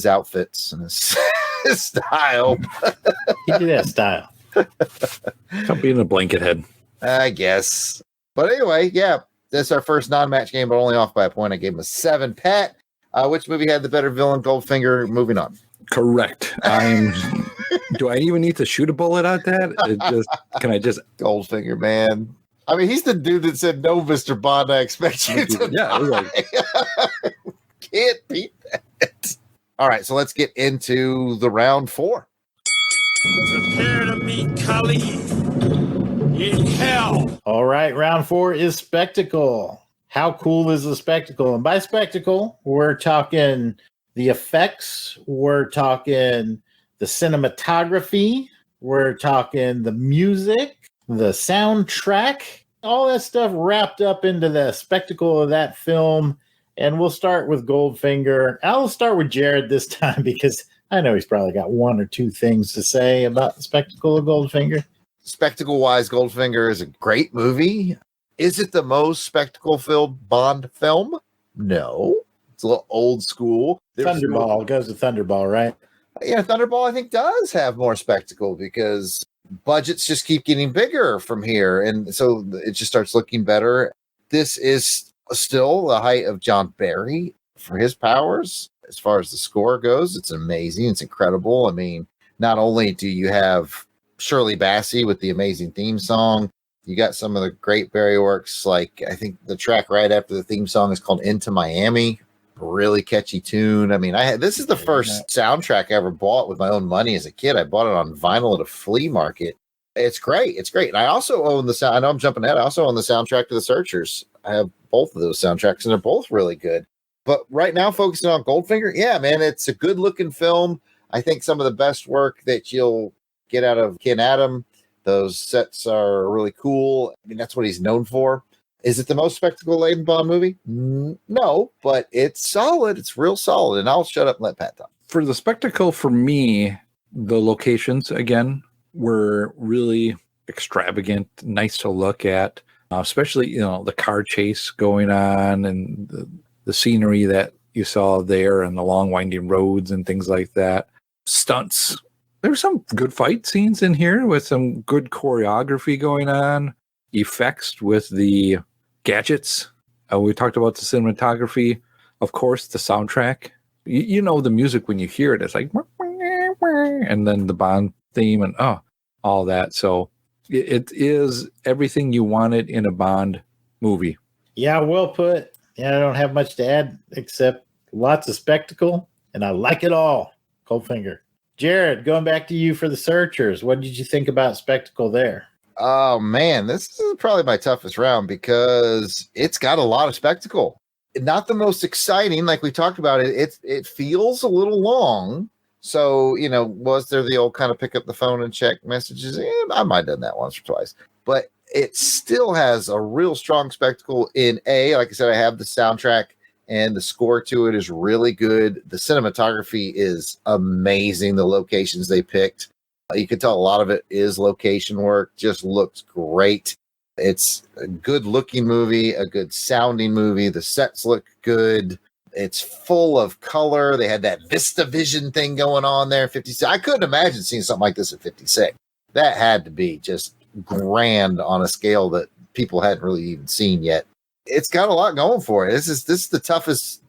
outfits and his style. He did have style. Stop being a blanket head. I guess. But anyway, yeah, that's our first non-match game, but only off by a point. I gave him a 7. Pat, which movie had the better villain? Goldfinger. Moving on. Correct. Do I even need to shoot a bullet at that? Can I just Goldfinger, man? I mean, he's the dude that said, "No, Mr. Bond, I expect you to." Yeah, can't beat that. All right, so let's get into the round 4. Prepare to meet Kali in hell. All right, round 4 is spectacle. How cool is the spectacle? And by spectacle, we're talking the effects, we're talking the cinematography, we're talking the music, the soundtrack, all that stuff wrapped up into the spectacle of that film. And we'll start with Goldfinger. I'll start with Jared this time because I know he's probably got one or two things to say about the spectacle of Goldfinger. Spectacle-wise, Goldfinger is a great movie. Is it the most spectacle-filled Bond film? No. It's a little old school. Thunderball goes to Thunderball, right? Yeah, Thunderball, I think, does have more spectacle because budgets just keep getting bigger from here. And so it just starts looking better. This is still the height of John Barry for his powers. As far as the score goes, it's amazing. It's incredible. I mean, not only do you have Shirley Bassey with the amazing theme song, you got some of the great Barry works. Like, I think the track right after the theme song is called Into Miami. Really catchy tune. I mean, this is the first soundtrack I ever bought with my own money as a kid. I bought it on vinyl at a flea market. It's great. It's great. And I also own I know I'm jumping ahead. I also own the soundtrack to The Searchers. I have both of those soundtracks, and they're both really good. But right now, focusing on Goldfinger, yeah, man, it's a good looking film. I think some of the best work that you'll get out of Ken Adam. Those sets are really cool. I mean, that's what he's known for. Is it the most spectacle-laden Bond movie? No, but it's solid. It's real solid. And I'll shut up and let Pat talk. For the spectacle, for me, the locations, again, were really extravagant, nice to look at, especially, the car chase going on and the scenery that you saw there and the long winding roads and things like that. Stunts. There were some good fight scenes in here with some good choreography going on. Effects with the gadgets. We talked about the cinematography. Of course, the soundtrack. You know the music when you hear it. It's like, and then the Bond theme and all that. So it is everything you wanted in a Bond movie. Yeah, well put. Yeah, I don't have much to add except lots of spectacle, and I like it all. Goldfinger. Jared, going back to you for The Searchers. What did you think about spectacle there? Oh, man, this is probably my toughest round because it's got a lot of spectacle. Not the most exciting, like we talked about it. It feels a little long. So, was there the old kind of pick up the phone and check messages? I might have done that once or twice. But it still has a real strong spectacle in like I said, I have the soundtrack and the score to it is really good. The cinematography is amazing. The locations they picked. You can tell a lot of it is location work, just looks great. It's a good looking movie, a good sounding movie. The sets look good. It's full of color. They had that VistaVision thing going on there. 56. I couldn't imagine seeing something like this at 56. That had to be just grand on a scale that people hadn't really even seen yet. It's got a lot going for it. This is the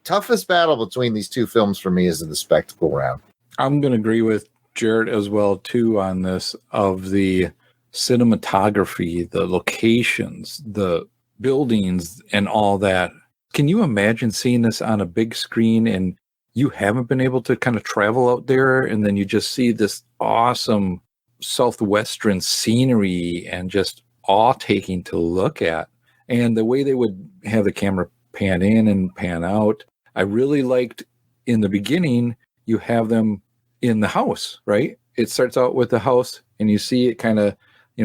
toughest battle between these two films for me is in the spectacle round. I'm going to agree with Jared as well too on this, of the cinematography, the locations, the buildings and all that. Can you imagine seeing this on a big screen and you haven't been able to kind of travel out there and then you just see this awesome southwestern scenery and just awe-taking to look at? And the way they would have the camera pan in and pan out, I really liked in the beginning, you have them in the house, right? It starts out with the house and you see it kind of,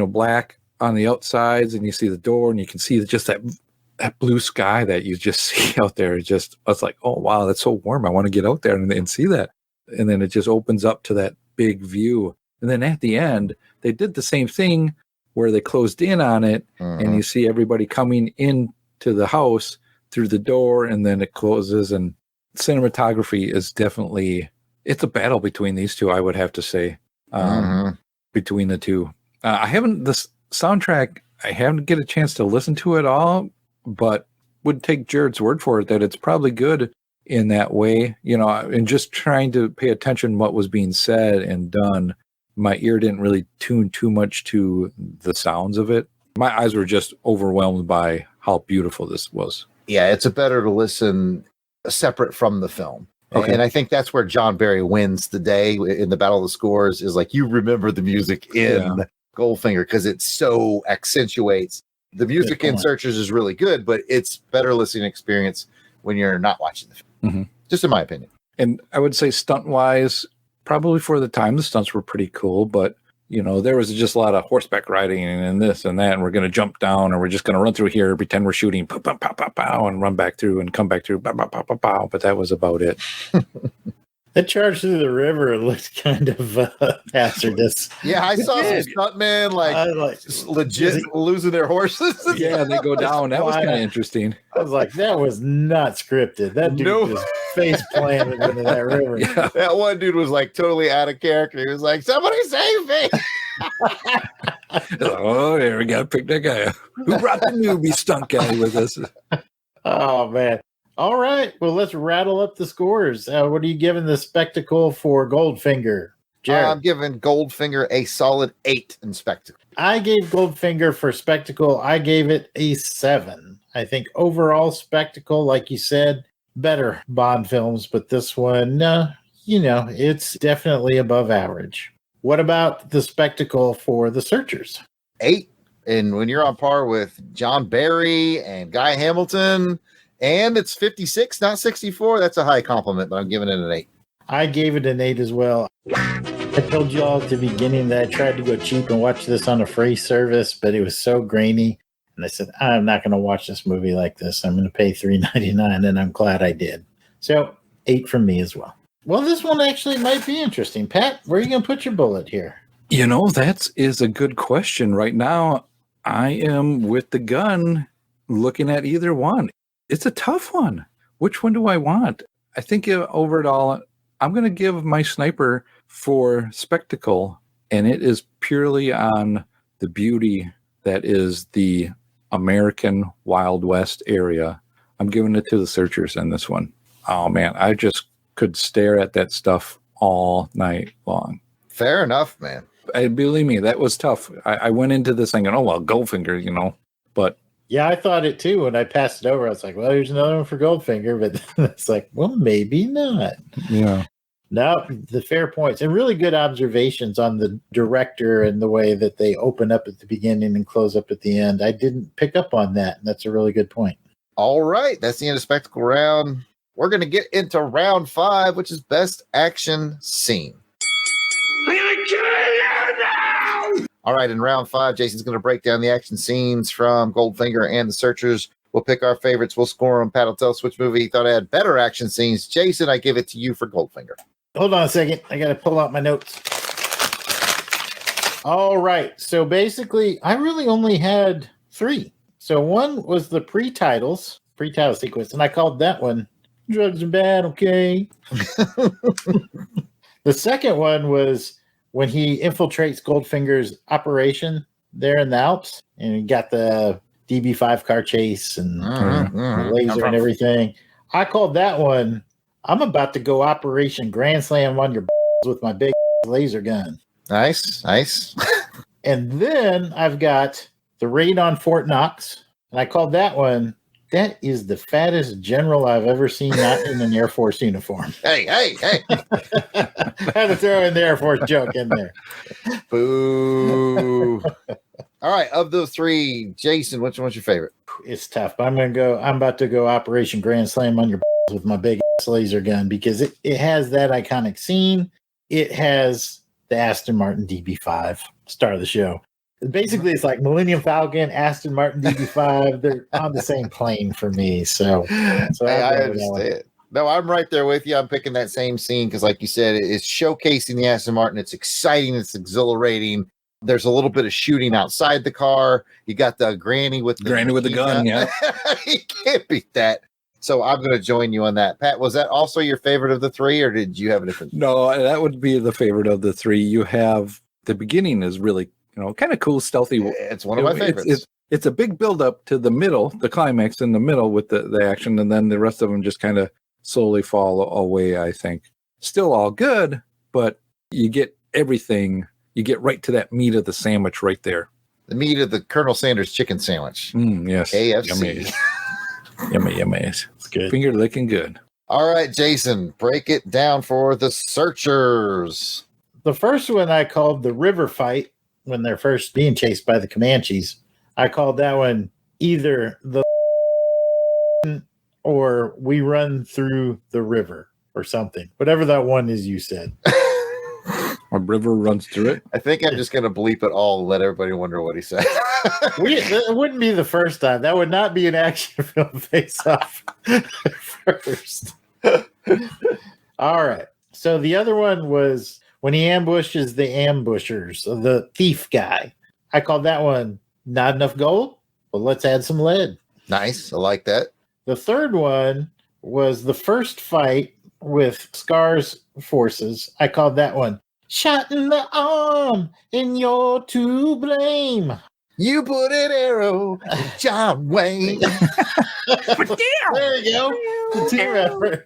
black on the outsides and you see the door and you can see just that blue sky that you just see out there. It's like, oh, wow, that's so warm. I want to get out there and see that. And then it just opens up to that big view. And then at the end, they did the same thing where they closed in on it and you see everybody coming into the house through the door and then it closes. And cinematography is definitely, it's a battle between these two, I would have to say, between the two. The soundtrack, I haven't get a chance to listen to it all, but would take Jared's word for it that it's probably good in that way, and just trying to pay attention what was being said and done. My ear didn't really tune too much to the sounds of it. My eyes were just overwhelmed by how beautiful this was. Yeah, it's better to listen separate from the film. Okay. And I think that's where John Barry wins the day in the Battle of the Scores, is like, you remember the music in Goldfinger because it so accentuates. The music in Searchers is really good, but it's better listening experience when you're not watching the film. Just in my opinion. And I would say stunt-wise, probably for the time, the stunts were pretty cool, but there was just a lot of horseback riding and this and that, and we're going to jump down, or we're just going to run through here, pretend we're shooting, pow, pow, pow, pow, pow, and run back through and come back through, pow, pow, pow, pow, pow. But that was about it. That charge through the river looked kind of hazardous. Yeah, I saw some stuntmen legit losing their horses. Yeah, they go down. That was kind of interesting. I was like, that was not scripted. That dude was face planted into that river. Yeah. That one dude was like totally out of character. He was like, "Somebody save me!" Oh, yeah, we got to pick that guy up. Who brought the newbie stunt guy with us? Oh man. All right. Well, let's rattle up the scores. What are you giving the spectacle for Goldfinger? Jared? I'm giving Goldfinger a solid 8 in spectacle. I gave Goldfinger for spectacle. I gave it a 7. I think overall spectacle, like you said, better Bond films, but this one, it's definitely above average. What about the spectacle for The Searchers? 8. And when you're on par with John Barry and Guy Hamilton, and it's 56, not 64, that's a high compliment, but I'm giving it an 8. I gave it an 8 as well. I told you all at the beginning that I tried to go cheap and watch this on a free service, but it was so grainy. And I said, I'm not going to watch this movie like this. I'm going to pay $3.99, and I'm glad I did. So 8 from me as well. Well, this one actually might be interesting. Pat, where are you going to put your bullet here? That is a good question. Right now, I am with the gun looking at either one. It's a tough one. Which one do I want? I think overall, I'm going to give my sniper for spectacle, and it is purely on the beauty that is the American Wild West area. I'm giving it to The Searchers in this one. Oh, man, I just could stare at that stuff all night long. Fair enough, man. Believe me, that was tough. I went into this thinking, Goldfinger, but... Yeah, I thought it too. When I passed it over, I was like, well, here's another one for Goldfinger. But it's like, well, maybe not. Yeah. No, the fair points and really good observations on the director and the way that they open up at the beginning and close up at the end. I didn't pick up on that. And that's a really good point. All right. That's the end of spectacle round. We're going to get into round 5, which is best action scene. All right, in round 5, Jason's going to break down the action scenes from Goldfinger and The Searchers. We'll pick our favorites. We'll score them. Pat will tell us which movie he thought had better action scenes. Jason, I give it to you for Goldfinger. Hold on a second. I got to pull out my notes. All right. So basically, I really only had 3. So one was the pre-title sequence, and I called that one Drugs Are Bad, okay? The second one was when he infiltrates Goldfinger's operation there in the Alps, and he got the DB5 car chase and the laser and everything. I called that one, I'm about to go Operation Grand Slam on your with my big laser gun. Nice. And then I've got the raid on Fort Knox, and I called that one, that is the fattest general I've ever seen not in an Air Force uniform. Hey. Had to throw in the Air Force joke in there. Boo. All right, of those 3, Jason, which one's your favorite? It's tough, but I'm about to go Operation Grand Slam on your with my big laser gun because it has that iconic scene. It has the Aston Martin DB5, star of the show. Basically, it's like Millennium Falcon, Aston Martin DB5. They're on the same plane for me. So I understand. No, I'm right there with you. I'm picking that same scene because, like you said, it's showcasing the Aston Martin. It's exciting. It's exhilarating. There's a little bit of shooting outside the car. You got the granny with the gun. Yeah, you can't beat that. So I'm going to join you on that. Pat, was that also your favorite of the 3, or did you have a different? No, that would be the favorite of the 3. You have the beginning is really, kind of cool, stealthy. It's one of my favorites. It's a big build up to the middle, the climax in the middle with the action, and then the rest of them just kind of slowly fall away, I think. Still all good, but you get everything. You get right to that meat of the sandwich right there. The meat of the Colonel Sanders chicken sandwich. Yes. KFC. Yummy. It's good. Finger licking good. All right, Jason, break it down for The Searchers. The first one I called the river fight when they're first being chased by the Comanches. I called that one either the or we run through the river or something. Whatever that one is you said. A river runs through it. I think I'm just going to bleep it all and let everybody wonder what he said. It wouldn't be the first time. That would not be an action film face-off first. All right. So the other one was when he ambushes the ambushers, the thief guy. I called that one Not Enough Gold. Well, let's add some lead. Nice. I like that. The third one was the first fight with Scar's forces. I called that one Shot in the Arm and You're to Blame. You put an arrow in John Wayne. There you go. The team effort.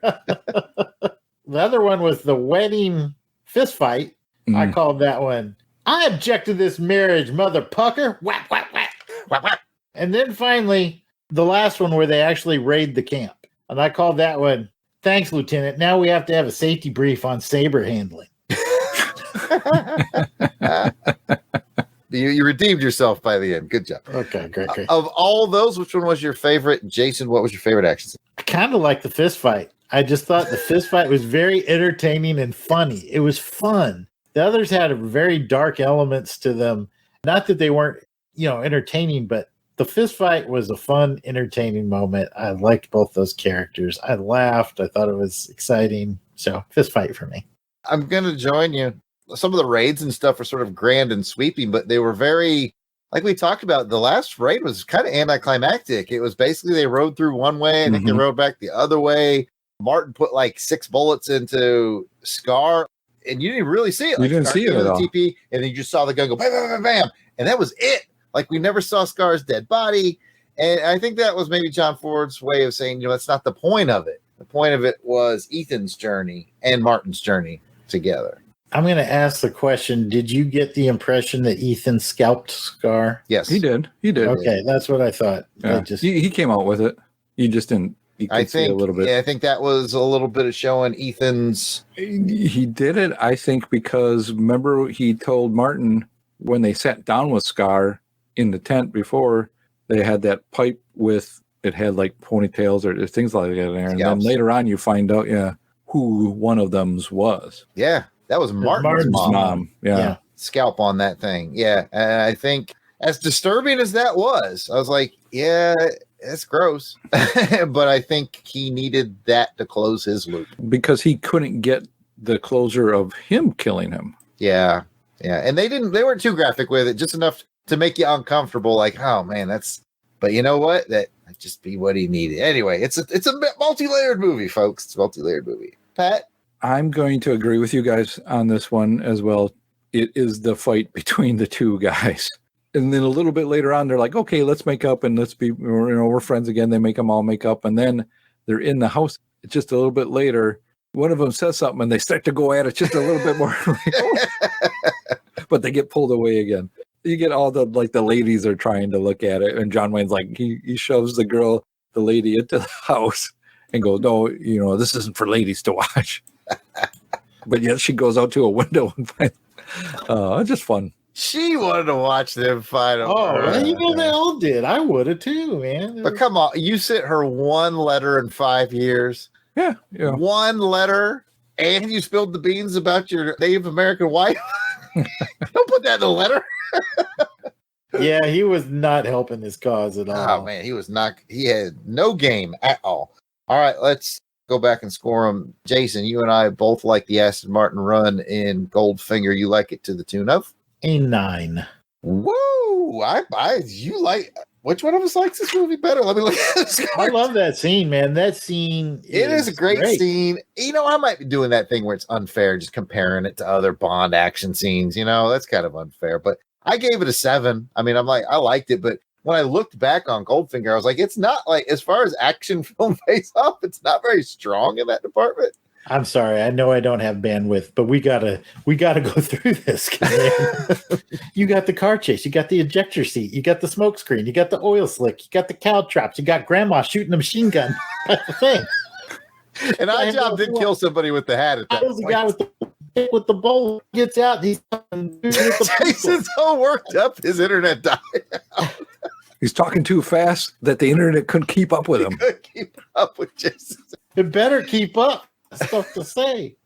The other one was the wedding fist fight. I called that one I object to this marriage, mother pucker. Whack, whack, whack. Whack, whack. And then finally, the last one where they actually raid the camp. And I called that one, thanks, Lieutenant. Now we have to have a safety brief on saber handling. You redeemed yourself by the end. Good job. Okay, great. Of all those, which one was your favorite? Jason, what was your favorite action scene? I kind of like the fist fight. I just thought the fist fight was very entertaining and funny. It was fun. The others had very dark elements to them. Not that they weren't, entertaining, but the fist fight was a fun, entertaining moment. I liked both those characters. I laughed. I thought it was exciting. So fist fight for me. I'm going to join you. Some of the raids and stuff were sort of grand and sweeping, but they were very, like we talked about, the last raid was kind of anticlimactic. It was basically they rode through one way and then they rode back the other way. Martin put like 6 bullets into Scar, and you didn't really see it. You didn't see it at all. TP, and then you just saw the gun go bam, bam, bam, bam, and that was it. Like we never saw Scar's dead body, and I think that was maybe John Ford's way of saying, that's not the point of it. The point of it was Ethan's journey and Martin's journey together. I'm going to ask the question, did you get the impression that Ethan scalped Scar? Yes. He did. Okay, that's what I thought. Yeah. He came out with it. You just didn't. I think a little bit. Yeah, I think that was a little bit of showing Ethan's. He did it, I think, because remember he told Martin when they sat down with Scar in the tent before, they had that pipe with, it had like ponytails or things like that in there. And then later on you find out, who one of them's was. Yeah, that was Martin's mom. Yeah. Scalp on that thing. Yeah. And I think as disturbing as that was, I was like, yeah, it's gross. But I think he needed that to close his loop. Because he couldn't get the closure of him killing him. Yeah. Yeah. And they weren't too graphic with it, just enough to make you uncomfortable. Like, oh man, but you know what? That might just be what he needed. Anyway, it's a multi-layered movie, folks. It's a multi-layered movie. Pat? I'm going to agree with you guys on this one as well. It is the fight between the two guys. And then a little bit later on, they're like, okay, let's make up and let's be, we're friends again. They make them all make up. And then they're in the house just a little bit later. One of them says something and they start to go at it just a little bit more. But they get pulled away again. You get all the ladies are trying to look at it. And John Wayne's like, he shoves the lady into the house and goes, no, this isn't for ladies to watch. But yet she goes out to a window and finds, just fun. She wanted to watch them fight. They all did. I would have too, man. But come on, you sent her one letter in 5 years. Yeah. One letter, and you spilled the beans about your Native American wife. Don't put that in the letter. Yeah, he was not helping his cause at all. Oh man, he had no game at all. All right, let's go back and score them. Jason, you and I both like the Aston Martin run in Goldfinger. You like it to the tune of? A 9. Whoa! You like? Which one of us likes this movie better? Let me look at this. I love that scene, man. That scene. It is a great scene. I might be doing that thing where it's unfair, just comparing it to other Bond action scenes. That's kind of unfair. But I gave it a 7. I mean, I liked it, but when I looked back on Goldfinger, I was like, it's not like, as far as action film face off, it's not very strong in that department. I'm sorry. I know I don't have bandwidth, but we gotta go through this. You got the car chase, you got the ejector seat, you got the smoke screen, you got the oil slick, you got the cow traps, you got grandma shooting a machine gun. That's the thing. And Oddjob did kill somebody with the hat at that point. The guy with the bowl gets out. And Jason's all worked up. His internet died. He's talking too fast that the internet couldn't keep up with him. Couldn't keep up with Jason. It better keep up. Stuff to say.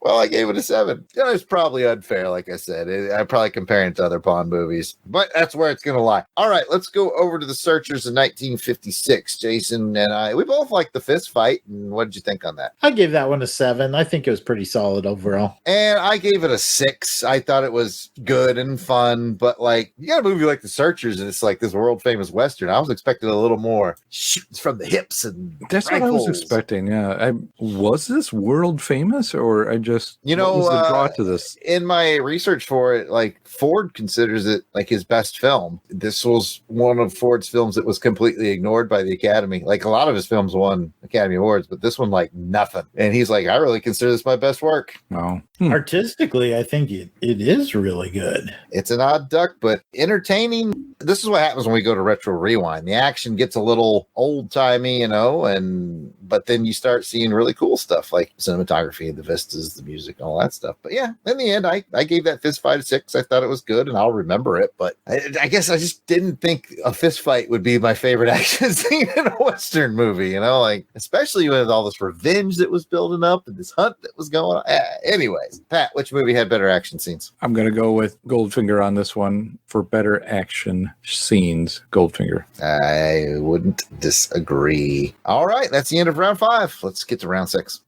Well, I gave it a 7. It's probably unfair, like I said. I'm probably comparing it to other Bond movies, but that's where it's going to lie. All right, let's go over to The Searchers in 1956. Jason and we both liked the fist fight. And what did you think on that? I gave that one a 7. I think it was pretty solid overall. And I gave it a 6. I thought it was good and fun, but like, you got a movie like The Searchers, and it's like this world famous Western. I was expecting a little more shoots from the hips and that's rifles. what I was expecting. Yeah. Was this world famous, or I just, what was the draw to this? In my research for it, like Ford considers it like his best film. This was one of Ford's films that was completely ignored by the Academy. Like a lot of his films won Academy Awards, but this one like nothing. And he's like, I really consider this my best work. Wow. Artistically, I think it is really good. It's an odd duck, but entertaining. This is what happens when we go to Retro Rewind. The action gets a little old-timey, but then you start seeing really cool stuff like cinematography, the vistas, the music, all that stuff. But yeah, in the end, I gave that fist fight a 6. I thought it was good, and I'll remember it. But I guess I just didn't think a fist fight would be my favorite action scene in a Western movie, like especially with all this revenge that was building up and this hunt that was going on. Anyways, Pat, which movie had better action scenes? I'm going to go with Goldfinger on this one for better action scenes. Goldfinger. I wouldn't disagree. All right, that's the end of round 5. Let's get to round 6.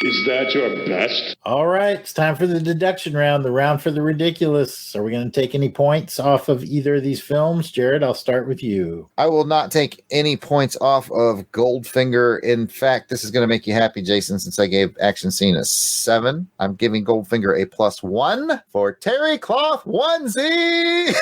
Is that your best? All right, it's time for the deduction round, the round for the ridiculous. Are we going to take any points off of either of these films? Jared, I'll start with you. I will not take any points off of Goldfinger. In fact, this is going to make you happy, Jason, since I gave action scene a 7. I'm giving Goldfinger a +1 for Terry Cloth onesie.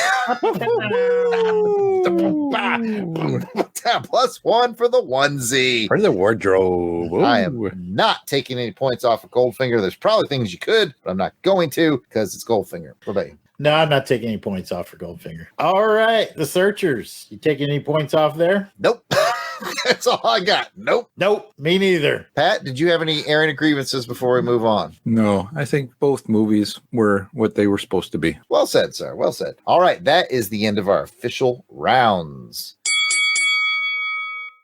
+1 for the onesie. For the wardrobe. Ooh. I am not taking any points off of Goldfinger. There's probably things you could, but I'm not going to because it's Goldfinger. What about you? No, I'm not taking any points off for Goldfinger. All right, The Searchers. You taking any points off there? Nope. That's all I got. Nope. Me neither. Pat, did you have any airing of grievances before we move on? No, I think both movies were what they were supposed to be. Well said, sir. Well said. All right, that is the end of our official rounds.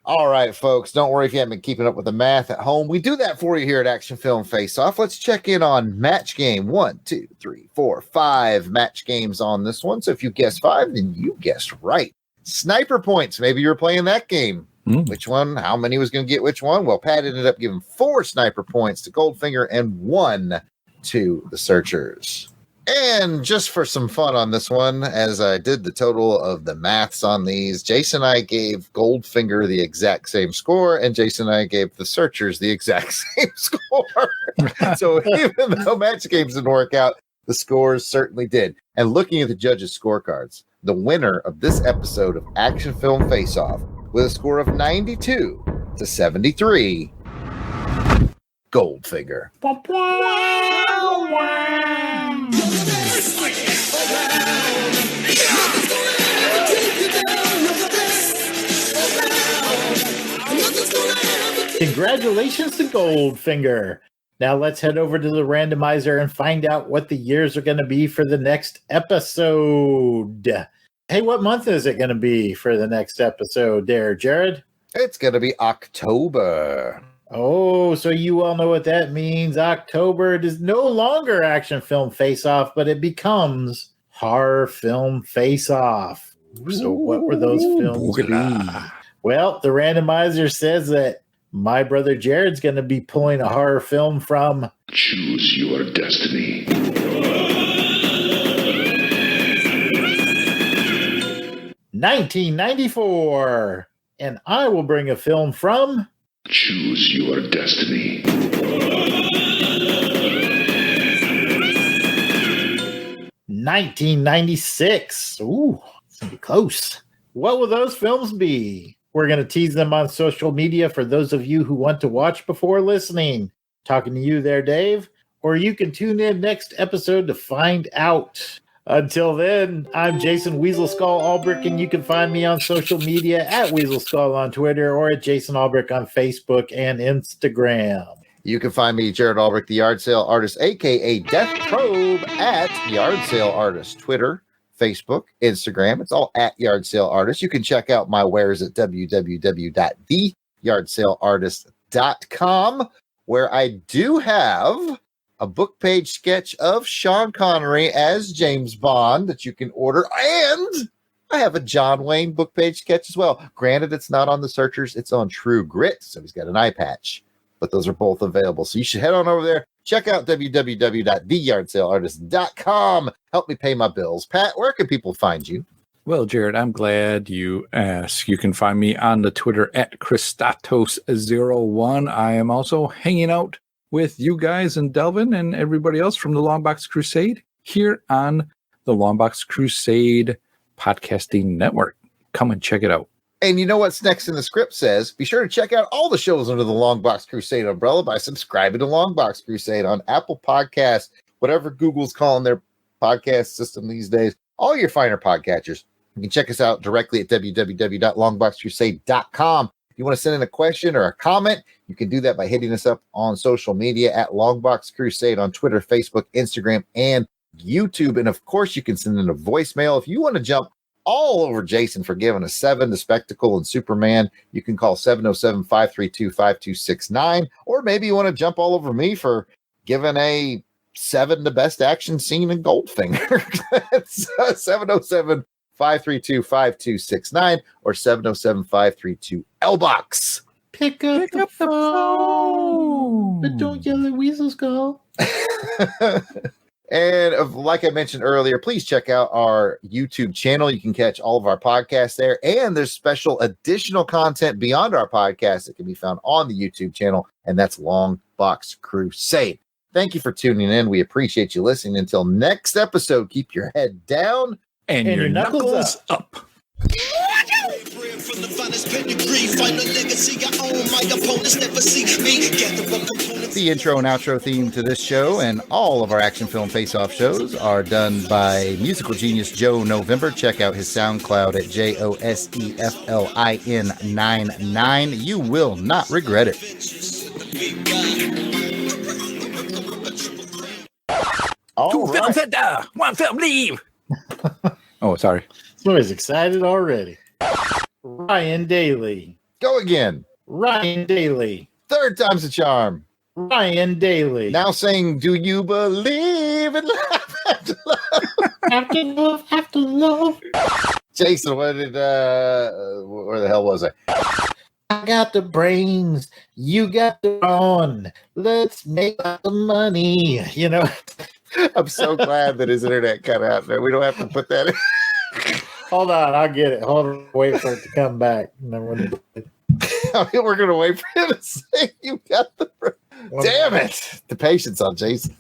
All right, folks, don't worry if you haven't been keeping up with the math at home. We do that for you here at Action Film Face Off. Let's check in on match game 1, 2, 3, 4, 5 match games on this one. So if you guessed 5, then you guessed right. Sniper points. Maybe you were playing that game. Which one? How many was going to get which one? Well, Pat ended up giving 4 sniper points to Goldfinger and 1 to The Searchers. And just for some fun on this one, as I did the total of the maths on these, Jason and I gave Goldfinger the exact same score, and Jason and I gave The Searchers the exact same score. So even though match games didn't work out, the scores certainly did. And looking at the judges' scorecards, the winner of this episode of Action Film Face Off with a score of 92 to 73, Goldfinger. Congratulations to Goldfinger. Now let's head over to the randomizer and find out what the years are going to be for the next episode. Hey, what month is it going to be for the next episode there, Jared? It's going to be October. Oh, so you all know what that means. October, it is no longer Action Film Face Off, but it becomes Horror Film Face Off. So what were those films be? Well, the randomizer says that my brother Jared's going to be pulling a horror film from Choose Your Destiny. 1994. And I will bring a film from Choose Your Destiny. 1996. Ooh, it's going to be close. What will those films be? We're going to tease them on social media for those of you who want to watch before listening. Talking to you there, Dave. Or you can tune in next episode to find out. Until then, I'm Jason Weasel Skull Albrick, and you can find me on social media at Weasel Skull on Twitter or at Jason Albrick on Facebook and Instagram. You can find me, Jared Albrick, the Yard Sale Artist, a.k.a. Death Probe, at Yard Sale Artist, Twitter, Facebook, Instagram. It's all at Yard Sale Artist. You can check out my wares at www.theyardsaleartist.com, where I do have a book page sketch of Sean Connery as James Bond that you can order. And I have a John Wayne book page sketch as well. Granted, it's not on the Searchers. It's on True Grit, so he's got an eye patch. But those are both available. So you should head on over there. Check out www.theyardsaleartist.com. Help me pay my bills. Pat, where can people find you? Well, Jared, I'm glad you asked. You can find me on the Twitter at Christatos01. I am also hanging out with you guys and Delvin and everybody else from the Longbox Crusade here on the Longbox Crusade Podcasting Network. Come and check it out. And you know what's next in the script says? Be sure to check out all the shows under the Longbox Crusade umbrella by subscribing to Longbox Crusade on Apple Podcasts, whatever Google's calling their podcast system these days, all your finer podcatchers. You can check us out directly at www.longboxcrusade.com. If you want to send in a question or a comment, you can do that by hitting us up on social media at Longbox Crusade on Twitter, Facebook, Instagram, and YouTube. And of course, you can send in a voicemail. If you want to jump all over Jason for giving a 7 to Spectacle and Superman, you can call 707-532-5269. Or maybe you want to jump all over me for giving a 7 to Best Action Scene in Goldfinger. That's 707-532-5269 or 707-532-LBOX. Pick up the phone. But don't yell at Weasel's call. And like I mentioned earlier, please check out our YouTube channel. You can catch all of our podcasts there. And there's special additional content beyond our podcast that can be found on the YouTube channel. And that's Longbox Crusade. Thank you for tuning in. We appreciate you listening. Until next episode, keep your head down and your knuckles up. The intro and outro theme to this show and all of our action film face-off shows are done by musical genius Joe November. Check out his SoundCloud at JOSEFLIN99. You will not regret it. Two films at one film leave. Oh, sorry. Somebody's excited already. Ryan Daly. Go again. Ryan Daly. Third time's a charm. Ryan Daly. Now saying, do you believe in love after love? After love, after love. Jason, where the hell was I? I got the brains. You got the brawn. Let's make the money. You know. I'm so glad that his internet cut out there. We don't have to put that in. Hold on, I'll get it. Hold on, wait for it to come back. We're going to wait for him to say you got the... Damn it! The patience on Jason.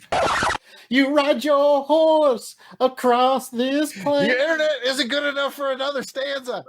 You ride your horse across this plain. Your internet isn't good enough for another stanza.